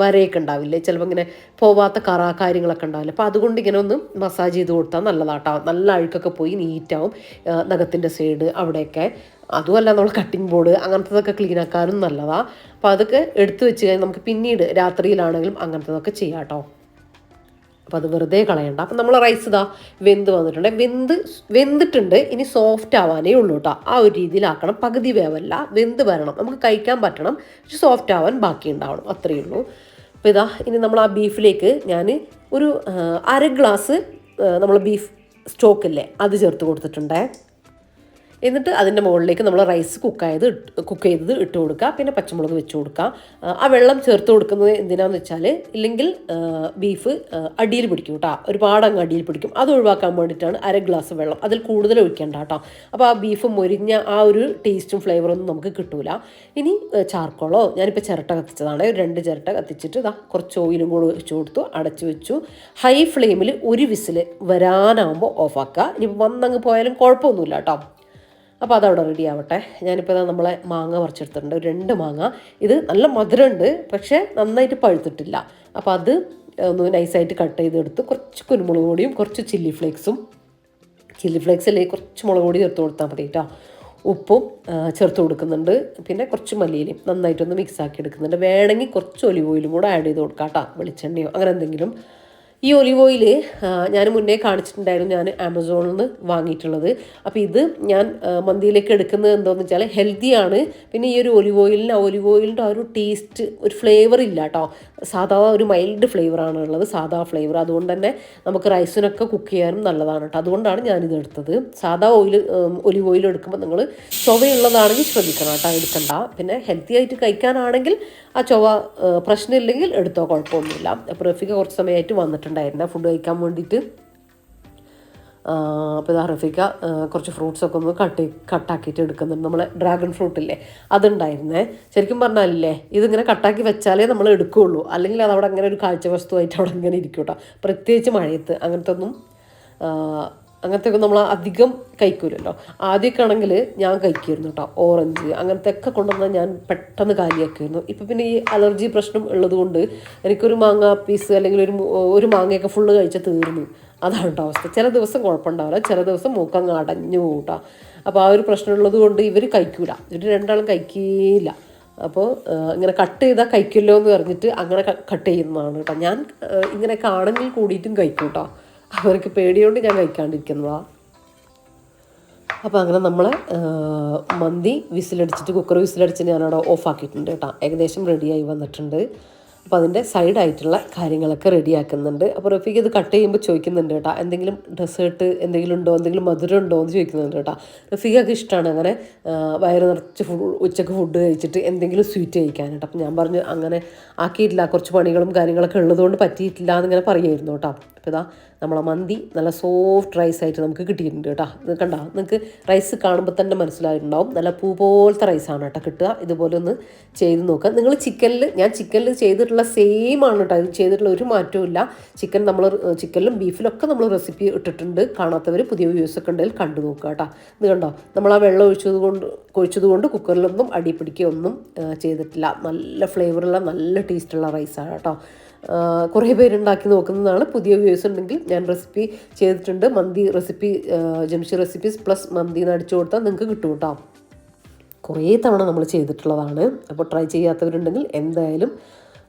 വരയൊക്കെ ഉണ്ടാവില്ലേ, ചിലപ്പോൾ ഇങ്ങനെ പോവാത്ത കാര്യങ്ങളൊക്കെ ഉണ്ടാവില്ല. അപ്പോൾ അതുകൊണ്ട് ഇങ്ങനെ ഒന്ന് മസാജ് ചെയ്ത് കൊടുത്താൽ നല്ലതാട്ടോ. നല്ല അഴുക്കൊക്കെ പോയി നീറ്റാവും. നഖത്തിൻ്റെ സൈഡ് അവിടെയൊക്കെ. അതുമല്ല നമ്മൾ കട്ടിങ് ബോർഡ് അങ്ങനത്തതൊക്കെ ക്ലീൻ ആക്കാനും നല്ലതാണ്. അപ്പോൾ അതൊക്കെ എടുത്തു വെച്ച് കഴിഞ്ഞാൽ നമുക്ക് പിന്നീട് രാത്രിയിലാണെങ്കിലും അങ്ങനത്തതൊക്കെ ചെയ്യാം കേട്ടോ. അപ്പോൾ അത് വെറുതെ കളയണ്ട. അപ്പം നമ്മൾ റൈസ് ഇതാ വെന്ത് വന്നിട്ടുണ്ട്. വെന്തിട്ടുണ്ട്. ഇനി സോഫ്റ്റ് ആവാനേ ഉള്ളൂ കേട്ടോ. ആ ഒരു രീതിയിലാക്കണം. പകുതി വേവല്ല, വെന്ത് വരണം, നമുക്ക് കഴിക്കാൻ പറ്റണം, പക്ഷെ സോഫ്റ്റ് ആവാൻ ബാക്കി ഉണ്ടാവണം, അത്രയേ ഉള്ളൂ. അപ്പോൾ ഇതാ ഇനി നമ്മൾ ആ ബീഫിലേക്ക് ഞാൻ ഒരു 1/2 ഗ്ലാസ് നമ്മൾ ബീഫ് സ്റ്റോക്കില്ലേ അത് ചേർത്ത് കൊടുത്തിട്ടുണ്ടേ. എന്നിട്ട് അതിൻ്റെ മുകളിലേക്ക് നമ്മൾ റൈസ് കുക്ക് ചെയ്തത് ഇട്ട് കൊടുക്കുക. പിന്നെ പച്ചമുളക് വെച്ച് കൊടുക്കുക. ആ വെള്ളം ചേർത്ത് കൊടുക്കുന്നത് എന്തിനാന്ന് വെച്ചാൽ ഇല്ലെങ്കിൽ ബീഫ് അടിയിൽ പിടിക്കും കേട്ടോ, ഒരുപാട് അങ്ങ് അടിയിൽ പിടിക്കും. അത് ഒഴിവാക്കാൻ വേണ്ടിയിട്ടാണ് 1/2 ഗ്ലാസ് വെള്ളം, അതിൽ കൂടുതൽ ഒഴിക്കേണ്ട കേട്ടോ. അപ്പോൾ ആ ബീഫ് മൊരിഞ്ഞ ആ ഒരു ടേസ്റ്റും ഫ്ലേവറൊന്നും നമുക്ക് കിട്ടൂല. ഇനി ചാർക്കോളോ, ഞാനിപ്പോൾ ചിരട്ട കത്തിച്ചതാണ്, 2 ചിരട്ട കത്തിച്ചിട്ട് ഇതാ കുറച്ച് ഓയിലും കൂടെ വെച്ച് കൊടുത്തു, അടച്ചു വെച്ചു. ഹൈ ഫ്ലെയിമിൽ ഒരു വിസിൽ വരാനാകുമ്പോൾ ഓഫാക്കുക. ഇനി വന്നങ്ങ് പോയാലും കുഴപ്പമൊന്നുമില്ല കേട്ടോ. അപ്പോൾ അതവിടെ റെഡി ആവട്ടെ. ഞാനിപ്പോൾ നമ്മളെ മാങ്ങ പറിച്ചെടുത്തിട്ടുണ്ട്, 2 മാങ്ങ. ഇത് നല്ല മധുരമുണ്ട്, പക്ഷേ നന്നായിട്ട് പഴുത്തിട്ടില്ല. അപ്പോൾ അത് ഒന്ന് നൈസായിട്ട് കട്ട് ചെയ്തെടുത്ത് കുറച്ച് കുരുമുളക് പൊടിയും കുറച്ച് ചില്ലി ഫ്ലേക്സ് അല്ലെങ്കിൽ കുറച്ച് മുളക് പൊടി ചേർത്ത് കൊടുത്താൽ മതി കേട്ടോ. ഉപ്പും ചേർത്ത് കൊടുക്കുന്നുണ്ട്. പിന്നെ കുറച്ച് മല്ലിയിലയും നന്നായിട്ടൊന്ന് മിക്സ് ആക്കി എടുക്കുന്നുണ്ട്. വേണമെങ്കിൽ കുറച്ച് ഒലിവ് ഓയിലും കൂടെ ആഡ് ചെയ്ത് കൊടുക്കാം കേട്ടോ, വെളിച്ചെണ്ണയോ അങ്ങനെ എന്തെങ്കിലും. ഈ ഒലിവ് ഓയിൽ ഞാൻ മുന്നേ കാണിച്ചിട്ടുണ്ടായിരുന്നു, ഞാൻ ആമസോണിൽ നിന്ന് വാങ്ങിയിട്ടുള്ളത്. അപ്പോൾ ഇത് ഞാൻ മന്തിയിലേക്ക് എടുക്കുന്നത് എന്താണെന്ന് വെച്ചാൽ ഹെൽത്തിയാണ്. പിന്നെ ഈ ഒരു ഒലിവ് ഓയിലിൻ്റെ ആ ഒരു ടേസ്റ്റ്, ഒരു ഫ്ലേവർ ഇല്ല കേട്ടോ. സാധാ ഒരു മൈൽഡ് ഫ്ലേവറാണ് ഉള്ളത്, സാധാ ഫ്ലേവർ. അതുകൊണ്ട് തന്നെ നമുക്ക് റൈസിനൊക്കെ കുക്ക് ചെയ്യാനും നല്ലതാണ് കേട്ടോ. അതുകൊണ്ടാണ് ഞാനിത് എടുത്തത്. സാധാ ഒലിവ് ഓയിൽ എടുക്കുമ്പോൾ നിങ്ങൾ ചൊവയുള്ളതാണെങ്കിൽ ശ്രദ്ധിക്കണം കേട്ടോ, എടുക്കണ്ട. പിന്നെ ഹെൽത്തി ആയിട്ട് കഴിക്കാനാണെങ്കിൽ ആ ചൊവ പ്രശ്നമില്ലെങ്കിൽ എടുത്തോ, കുഴപ്പമൊന്നുമില്ല. അപ്പോൾ റഫീഖ കുറച്ച് സമയമായിട്ട് വന്നിട്ടുണ്ടായിരുന്നു ഫുഡ് കഴിക്കാൻ വേണ്ടിയിട്ട്. അപ്പോൾ ഇതാ റഫീഖ കുറച്ച് ഫ്രൂട്ട്സൊക്കെ ഒന്ന് കട്ടാക്കിയിട്ട് എടുക്കുന്നുണ്ട്. നമ്മളെ ഡ്രാഗൺ ഫ്രൂട്ടില്ലേ അതുണ്ടായിരുന്നേ. ശരിക്കും പറഞ്ഞാലില്ലേ ഇതിങ്ങനെ കട്ടാക്കി വെച്ചാലേ നമ്മൾ എടുക്കുകയുള്ളൂ, അല്ലെങ്കിൽ അതവിടെ അങ്ങനെ ഒരു കാഴ്ച വസ്തുവായിട്ട് അവിടെ ഇങ്ങനെ ഇരിക്കും കേട്ടോ. പ്രത്യേകിച്ച് മഴയത്ത് അങ്ങനത്തെയൊക്കെ നമ്മൾ അധികം കഴിക്കൂലല്ലോ. ആദ്യമൊക്കെ ആണെങ്കിൽ ഞാൻ കഴിക്കുമായിരുന്നു കേട്ടോ. ഓറഞ്ച് അങ്ങനത്തെ ഒക്കെ കൊണ്ടുവന്നാൽ ഞാൻ പെട്ടെന്ന് കാലിയാക്കുമായിരുന്നു. ഇപ്പം പിന്നെ ഈ അലർജി പ്രശ്നം ഉള്ളതുകൊണ്ട് എനിക്കൊരു മാങ്ങ പീസ് അല്ലെങ്കിൽ ഒരു മാങ്ങയൊക്കെ ഫുള്ള് കഴിച്ചാൽ തീർന്നു. അതാണ് കേട്ടോ അവസ്ഥ. ചില ദിവസം കുഴപ്പമുണ്ടാവില്ല, ചില ദിവസം മൂക്കങ്ങ് അടഞ്ഞു കൂട്ടാ. അപ്പോൾ ആ ഒരു പ്രശ്നം ഉള്ളത് കൊണ്ട് ഇവർ കഴിക്കൂല, ഇവർ രണ്ടാളും കഴിക്കില്ല. അപ്പോൾ ഇങ്ങനെ കട്ട് ചെയ്താൽ കഴിക്കുമല്ലോ എന്ന് പറഞ്ഞിട്ട് അങ്ങനെ കട്ട് ചെയ്യുന്നതാണ് കേട്ടോ. ഞാൻ ഇങ്ങനെയൊക്കെ ആണെങ്കിൽ കൂടിയിട്ടും കഴിക്കും കേട്ടോ. അവർക്ക് പേടിയോണ്ട് ഞാൻ കഴിക്കാണ്ടിരിക്കുന്നതാണ്. അപ്പോൾ അങ്ങനെ നമ്മൾ മന്തി കുക്കർ വിസിലടിച്ചിട്ട് ഞാനവിടെ ഓഫാക്കിയിട്ടുണ്ട് കേട്ടോ. ഏകദേശം റെഡിയായി വന്നിട്ടുണ്ട്. അപ്പോൾ അതിൻ്റെ സൈഡായിട്ടുള്ള കാര്യങ്ങളൊക്കെ റെഡിയാക്കുന്നുണ്ട്. അപ്പോൾ റഫീഖ് ഇത് കട്ട് ചെയ്യുമ്പോൾ ചോദിക്കുന്നുണ്ട് കേട്ടോ, എന്തെങ്കിലും ഡെസേർട്ട് എന്തെങ്കിലും ഉണ്ടോ, എന്തെങ്കിലും മധുരം ഉണ്ടോ എന്ന് ചോദിക്കുന്നുണ്ട് കേട്ടോ. റഫീഖൊക്കെ ഇഷ്ടമാണ് അങ്ങനെ വയറ് നിറച്ച് ഉച്ചക്ക് ഫുഡ് കഴിച്ചിട്ട് എന്തെങ്കിലും സ്വീറ്റ് കഴിക്കാൻ കേട്ടോ. അപ്പോൾ ഞാൻ പറഞ്ഞു അങ്ങനെ ആക്കിയിട്ടില്ല, കുറച്ച് പണികളും കാര്യങ്ങളൊക്കെ ഉള്ളതുകൊണ്ട് പറ്റിയിട്ടില്ല എന്നിങ്ങനെ പറയുമായിരുന്നു കേട്ടോ. അപ്പോൾ ഇതാ നമ്മളെ മന്തി നല്ല സോഫ്റ്റ് റൈസായിട്ട് നമുക്ക് കിട്ടിയിട്ടുണ്ട് കേട്ടോ. ഇത് കണ്ടോ, നിങ്ങൾക്ക് റൈസ് കാണുമ്പോൾ തന്നെ മനസ്സിലായിട്ടുണ്ടാവും, നല്ല പൂ പോലത്തെ റൈസാണ് കേട്ടോ കിട്ടുക. ഇതുപോലെ ഒന്ന് ചെയ്ത് നോക്കുക. നിങ്ങൾ ഞാൻ ചിക്കനിൽ ചെയ്തിട്ടുള്ള സെയിം ആണ് കേട്ടോ, ഇത് ചെയ്തിട്ടുള്ള ഒരു മാറ്റവും ഇല്ല. ചിക്കനിലും ബീഫിലൊക്കെ നമ്മൾ റെസിപ്പി ഇട്ടിട്ടുണ്ട്. കാണാത്തവർ പുതിയ വ്യൂസൊക്കെ ഉണ്ടെങ്കിൽ കണ്ടു നോക്കുക കേട്ടോ. ഇത് കണ്ടോ, നമ്മൾ ആ വെള്ളം ഒഴിച്ചതുകൊണ്ട് കുക്കറിലൊന്നും അടി പിടിക്കുകയൊന്നും ചെയ്തിട്ടില്ല. നല്ല ഫ്ലേവറുള്ള നല്ല ടേസ്റ്റുള്ള റൈസാണ് കേട്ടോ. കുറേ പേരുണ്ടാക്കി നോക്കുന്നതാണ്. പുതിയ വ്യൂസ് ഉണ്ടെങ്കിൽ ഞാൻ റെസിപ്പി ചെയ്തിട്ടുണ്ട്. മന്തി റെസിപ്പി ജംഷി റെസിപ്പീസ് പ്ലസ് മന്തി എന്ന് അടിച്ചു കൊടുത്താൽ നിങ്ങൾക്ക് കിട്ടും കേട്ടോ. കുറേ തവണ നമ്മൾ ചെയ്തിട്ടുള്ളതാണ്. അപ്പോൾ ട്രൈ ചെയ്യാത്തവരുണ്ടെങ്കിൽ എന്തായാലും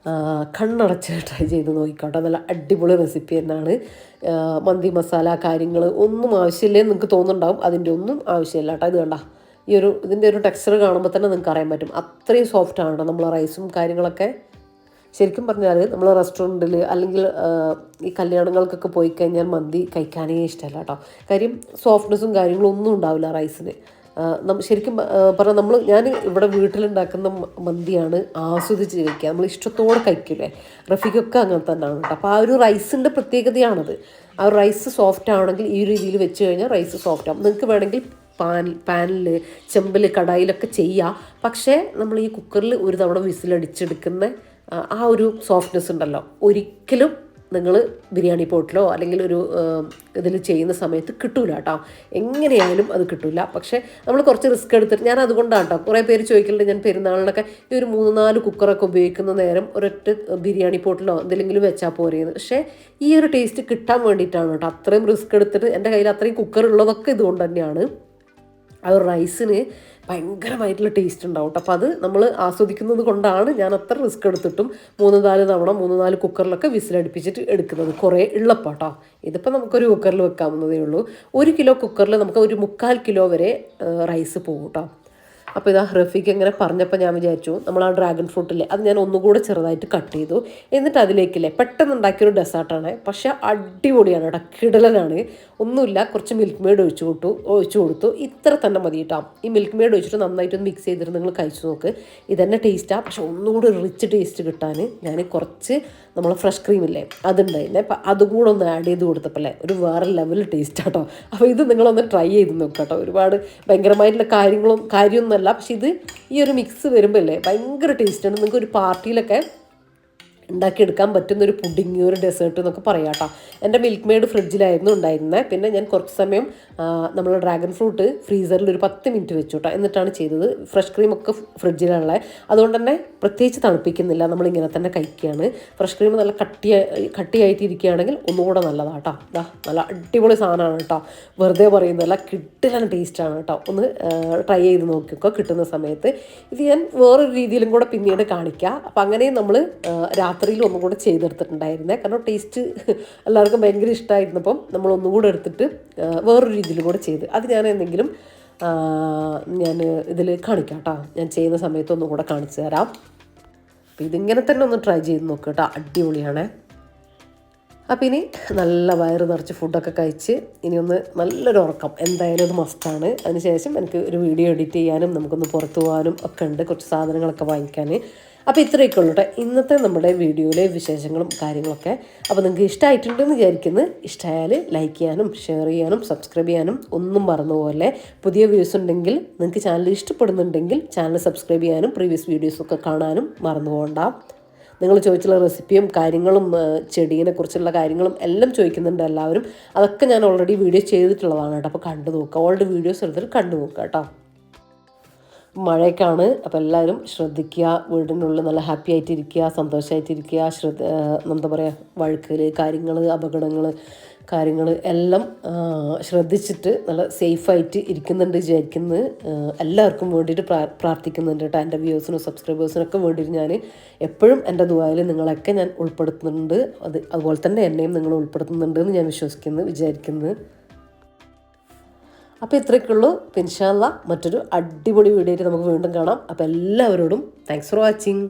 കണ്ണടച്ച് ട്രൈ ചെയ്ത് നോക്കിക്കോട്ടെ. നല്ല അടിപൊളി റെസിപ്പി തന്നെയാണ്. മന്തി മസാല കാര്യങ്ങൾ ഒന്നും ആവശ്യമില്ലെന്ന് നിങ്ങൾക്ക് തോന്നുന്നുണ്ടാവും, അതിൻ്റെ ഒന്നും ആവശ്യമില്ല കേട്ടോ. ഇത് കണ്ട ഇതിൻ്റെ ഒരു ടെക്സ്ചർ കാണുമ്പോൾ തന്നെ നിങ്ങൾക്ക് അറിയാൻ പറ്റും, അത്രയും സോഫ്റ്റാണ് കേട്ടോ നമ്മൾ റൈസും കാര്യങ്ങളൊക്കെ. ശരിക്കും പറഞ്ഞാൽ നമ്മൾ റെസ്റ്റോറൻറ്റിൽ അല്ലെങ്കിൽ ഈ കല്യാണങ്ങൾക്കൊക്കെ പോയി കഴിഞ്ഞാൽ മന്തി കഴിക്കാനേ ഇഷ്ടമല്ല കേട്ടോ. കാര്യം സോഫ്റ്റ്നെസ്സും കാര്യങ്ങളും ഒന്നും ഉണ്ടാവില്ല റൈസിന്. ശരിക്കും പറഞ്ഞാൽ ഞാൻ ഇവിടെ വീട്ടിലുണ്ടാക്കുന്ന മന്തിയാണ് ആസ്വദിച്ച് കഴിക്കുക, നമ്മൾ ഇഷ്ടത്തോടെ കഴിക്കില്ലേ. റഫീഖൊക്കെ അങ്ങനെ തന്നെയാണ് കേട്ടോ. അപ്പോൾ ആ ഒരു റൈസിൻ്റെ പ്രത്യേകതയാണത്. ആ ഒരു റൈസ് സോഫ്റ്റ് ആണെങ്കിൽ ഈ രീതിയിൽ വെച്ച് കഴിഞ്ഞാൽ റൈസ് സോഫ്റ്റ് ആവും. നിങ്ങൾക്ക് വേണമെങ്കിൽ പാനിൽ ചെമ്പിൽ കടായിലൊക്കെ ചെയ്യാം. പക്ഷേ നമ്മൾ ഈ കുക്കറിൽ ഒരു തവണ വിസിലടിച്ചെടുക്കുന്ന ആ ഒരു സോഫ്റ്റ്നെസ് ഉണ്ടല്ലോ, ഒരിക്കലും നിങ്ങൾ ബിരിയാണി പോട്ടിലോ അല്ലെങ്കിൽ ഒരു ഇതിൽ ചെയ്യുന്ന സമയത്ത് കിട്ടൂല കേട്ടോ. എങ്ങനെയായാലും അത് കിട്ടില്ല. പക്ഷേ നമ്മൾ കുറച്ച് റിസ്ക് എടുത്തിട്ട്, ഞാൻ അതുകൊണ്ടാണ് കേട്ടോ കുറേ പേര് ചോദിക്കലുണ്ട്, ഞാൻ പെരുന്നാളിനൊക്കെ ഈ ഒരു 3-4 കുക്കറൊക്കെ ഉപയോഗിക്കുന്ന നേരം ഒരൊറ്റ ബിരിയാണി പോട്ടിലോ എന്തെങ്കിലും വെച്ചാൽ പോരെയെന്ന്. പക്ഷേ ഈ ഒരു ടേസ്റ്റ് കിട്ടാൻ വേണ്ടിയിട്ടാണ് കേട്ടോ അത്രയും റിസ്ക് എടുത്തിട്ട്. എൻ്റെ കയ്യിൽ അത്രയും കുക്കർ ഉള്ളതൊക്കെ ഇതുകൊണ്ട് തന്നെയാണ്. ആ ഒരു റൈസിന് ഭയങ്കരമായിട്ടുള്ള ടേസ്റ്റ് ഉണ്ടാവും കേട്ടോ. അപ്പോൾ അത് നമ്മൾ ആസ്വദിക്കുന്നത് കൊണ്ടാണ് ഞാൻ അത്ര റിസ്ക് എടുത്തിട്ടും 3-4 തവണ 3-4 കുക്കറിലൊക്കെ വിസിലടുപ്പിച്ചിട്ട് എടുക്കുന്നത്. കുറേ എളുപ്പം കേട്ടോ. ഇതിപ്പോൾ നമുക്കൊരു കുക്കറിൽ വെക്കാവുന്നതേ ഉള്ളൂ. 1 കിലോ കുക്കറിൽ നമുക്ക് ഒരു 3/4 കിലോ വരെ റൈസ് പോകും കേട്ടോ. അപ്പോൾ ഇതാ റഫീക്ക് ഇങ്ങനെ പറഞ്ഞപ്പോൾ ഞാൻ വിചാരിച്ചു, നമ്മൾ ആ ഡ്രാഗൺ ഫ്രൂട്ടില്ലേ അത് ഞാൻ ഒന്നുകൂടെ ചെറുതായിട്ട് കട്ട് ചെയ്തു. എന്നിട്ട് അതിലേക്കില്ലേ പെട്ടെന്ന് ഉണ്ടാക്കിയൊരു ഡെസേർട്ടാണ്, പക്ഷേ അടിപൊളിയാണ് കേട്ടോ, കിടലനാണ്. ഒന്നുമില്ല, കുറച്ച് മിൽക്ക് മെയ്ഡ് ഒഴിച്ചു കൊടുത്തു. ഇത്ര തന്നെ മതി കേട്ടോ. ഈ മിൽക്ക് മെയ്ഡ് ഒഴിച്ചിട്ട് നന്നായിട്ടൊന്ന് മിക്സ് ചെയ്തിട്ട് നിങ്ങൾ കഴിച്ചു നോക്ക്. ഇതന്നെ ടേസ്റ്റാണ്, പക്ഷെ ഒന്നുകൂടി റിച്ച് ടേസ്റ്റ് കിട്ടാൻ ഞാൻ കുറച്ച് നമ്മൾ ഫ്രഷ് ക്രീമില്ലേ അതുണ്ടായിരുന്നേ, അപ്പം അതും കൂടെ ഒന്ന് ആഡ് ചെയ്ത് കൊടുത്തപ്പോഴേ ഒരു വേറെ ലെവൽ ടേസ്റ്റ് കേട്ടോ. അപ്പോൾ ഇത് നിങ്ങളൊന്ന് ട്രൈ ചെയ്ത് നോക്കാം കേട്ടോ. ഒരുപാട് ഭയങ്കരമായിട്ടുള്ള കാര്യമൊന്നുമല്ല, പക്ഷെ ഇത് ഈ ഒരു മിക്സ് വരുമ്പോൾ അല്ലേ ഭയങ്കര ടേസ്റ്റാണ്. നിങ്ങൾക്ക് ഒരു പാർട്ടിയിലൊക്കെ ഉണ്ടാക്കിയെടുക്കാൻ പറ്റുന്നൊരു പുഡിങ്, ഒരു ഡെസേർട്ട് എന്നൊക്കെ പറയാം കേട്ടോ. എൻ്റെ മിൽക്ക് മെയ്ഡ് ഫ്രിഡ്ജിലായിരുന്നു ഉണ്ടായിരുന്നത്. പിന്നെ ഞാൻ കുറച്ച് സമയം നമ്മൾ ഡ്രാഗൺ ഫ്രൂട്ട് ഫ്രീസറിൽ ഒരു 10 മിനിറ്റ് വെച്ചു കേട്ടോ. എന്നിട്ടാണ് ചെയ്തത്. ഫ്രഷ് ക്രീമൊക്കെ ഫ്രിഡ്ജിലുള്ള, അതുകൊണ്ട് തന്നെ പ്രത്യേകിച്ച് തണുപ്പിക്കുന്നില്ല, നമ്മളിങ്ങനെ തന്നെ കഴിക്കുകയാണ്. ഫ്രഷ് ക്രീം നല്ല കട്ടിയായിട്ട് ഇരിക്കുകയാണെങ്കിൽ ഒന്നുകൂടെ നല്ലതാണ് കേട്ടോ. ഇതാ നല്ല അടിപൊളി സാധനമാണ് കേട്ടോ, വെറുതെ പറയുന്നതല്ല, കിട്ടില്ല ടേസ്റ്റാണ് കേട്ടോ. ഒന്ന് ട്രൈ ചെയ്ത് നോക്കിക്കോ കിട്ടുന്ന സമയത്ത്. ഇത് ഞാൻ വേറൊരു രീതിയിലും കൂടെ പിന്നീട് കാണിക്കാം. അപ്പം അങ്ങനെയും നമ്മൾ രാത്രിയിൽ ഒന്നും കൂടെ ചെയ്തെടുത്തിട്ടുണ്ടായിരുന്നേ, കാരണം ടേസ്റ്റ് എല്ലാവർക്കും ഭയങ്കര ഇഷ്ടമായിരുന്നപ്പം നമ്മൾ ഒന്നും കൂടെ എടുത്തിട്ട് വേറൊരു രീതിയിലും കൂടെ ചെയ്ത്, അത് ഞാൻ എന്തെങ്കിലും ഞാൻ ഇതിൽ കാണിക്കാം കേട്ടോ. ഞാൻ ചെയ്യുന്ന സമയത്ത് ഒന്നും കൂടെ കാണിച്ചു തരാം. അപ്പം ഇതിങ്ങനെ തന്നെ ഒന്ന് ട്രൈ ചെയ്ത് നോക്കുക കേട്ടോ, അടിപൊളിയാണേ. അപ്പം ഇനി നല്ല വയറ് നിറച്ച് ഫുഡൊക്കെ കഴിച്ച് ഇനി ഒന്ന് നല്ലൊരു ഉറക്കം എന്തായാലും അത് മസ്റ്റാണ്. അതിനുശേഷം എനിക്ക് ഒരു വീഡിയോ എഡിറ്റ് ചെയ്യാനും നമുക്കൊന്ന് പുറത്തു പോകാനും ഒക്കെ ഉണ്ട്, കുറച്ച് സാധനങ്ങളൊക്കെ വാങ്ങിക്കാൻ. അപ്പോൾ ഇത്രയൊക്കെ ഉള്ളൂ കേട്ടോ ഇന്നത്തെ നമ്മുടെ വീഡിയോയിലെ വിശേഷങ്ങളും കാര്യങ്ങളൊക്കെ. അപ്പോൾ നിങ്ങൾക്ക് ഇഷ്ടമായിട്ടുണ്ടെന്ന് വിചാരിക്കുന്നു. ഇഷ്ടമായാൽ ലൈക്ക് ചെയ്യാനും ഷെയർ ചെയ്യാനും സബ്സ്ക്രൈബ് ചെയ്യാനും ഒന്നും മറന്നുപോലെ. പുതിയ വ്യൂസ് ഉണ്ടെങ്കിൽ നിങ്ങൾക്ക് ചാനൽ ഇഷ്ടപ്പെടുന്നുണ്ടെങ്കിൽ ചാനൽ സബ്സ്ക്രൈബ് ചെയ്യാനും പ്രീവിയസ് വീഡിയോസൊക്കെ കാണാനും മറന്നു പോകണ്ട. നിങ്ങൾ ചോദിച്ചുള്ള റെസിപ്പിയും കാര്യങ്ങളും ചെടീനെ കുറിച്ചുള്ള കാര്യങ്ങളും എല്ലാം ചോദിക്കുന്നുണ്ട് എല്ലാവരും. അതൊക്കെ ഞാൻ ഓൾറെഡി വീഡിയോ ചെയ്തിട്ടുള്ളതാണ് കേട്ടോ. അപ്പോൾ കണ്ടു നോക്കുക, ഓൾഡ് വീഡിയോസ് എടുത്തിട്ട് കണ്ടു നോക്കുക കേട്ടോ. മഴയൊക്കെയാണ്, അപ്പോൾ എല്ലാവരും ശ്രദ്ധിക്കുക, വീടിനുള്ളിൽ നല്ല ഹാപ്പി ആയിട്ടിരിക്കുക, സന്തോഷമായിട്ടിരിക്കുക. എന്താ പറയുക, വഴുക്കൽ കാര്യങ്ങൾ, അപകടങ്ങൾ കാര്യങ്ങൾ എല്ലാം ശ്രദ്ധിച്ചിട്ട് നല്ല സേഫായിട്ട് ഇരിക്കുന്നുണ്ട് വിചാരിക്കുന്നത്. എല്ലാവർക്കും വേണ്ടിയിട്ട് പ്രാർത്ഥിക്കുന്നുണ്ട് കേട്ടോ. എൻ്റെ വ്യൂവേഴ്സിനും സബ്സ്ക്രൈബേഴ്സിനൊക്കെ വേണ്ടിയിട്ട് ഞാൻ എപ്പോഴും എൻ്റെ ദുആയിൽ നിങ്ങളൊക്കെ ഞാൻ ഉൾപ്പെടുത്തുന്നുണ്ട്. അതുപോലെ തന്നെ എന്നെയും നിങ്ങൾ ഉൾപ്പെടുത്തുന്നുണ്ട് എന്ന് ഞാൻ വിചാരിക്കുന്നു. അപ്പോൾ ഇത്രയൊക്കെയുള്ളൂ. ഇൻഷാ അല്ലാഹ് മറ്റൊരു അടിപൊളി വീഡിയോ ആയിട്ട് നമുക്ക് വീണ്ടും കാണാം. അപ്പോൾ എല്ലാവരോടും താങ്ക്സ് ഫോർ വാച്ചിങ്.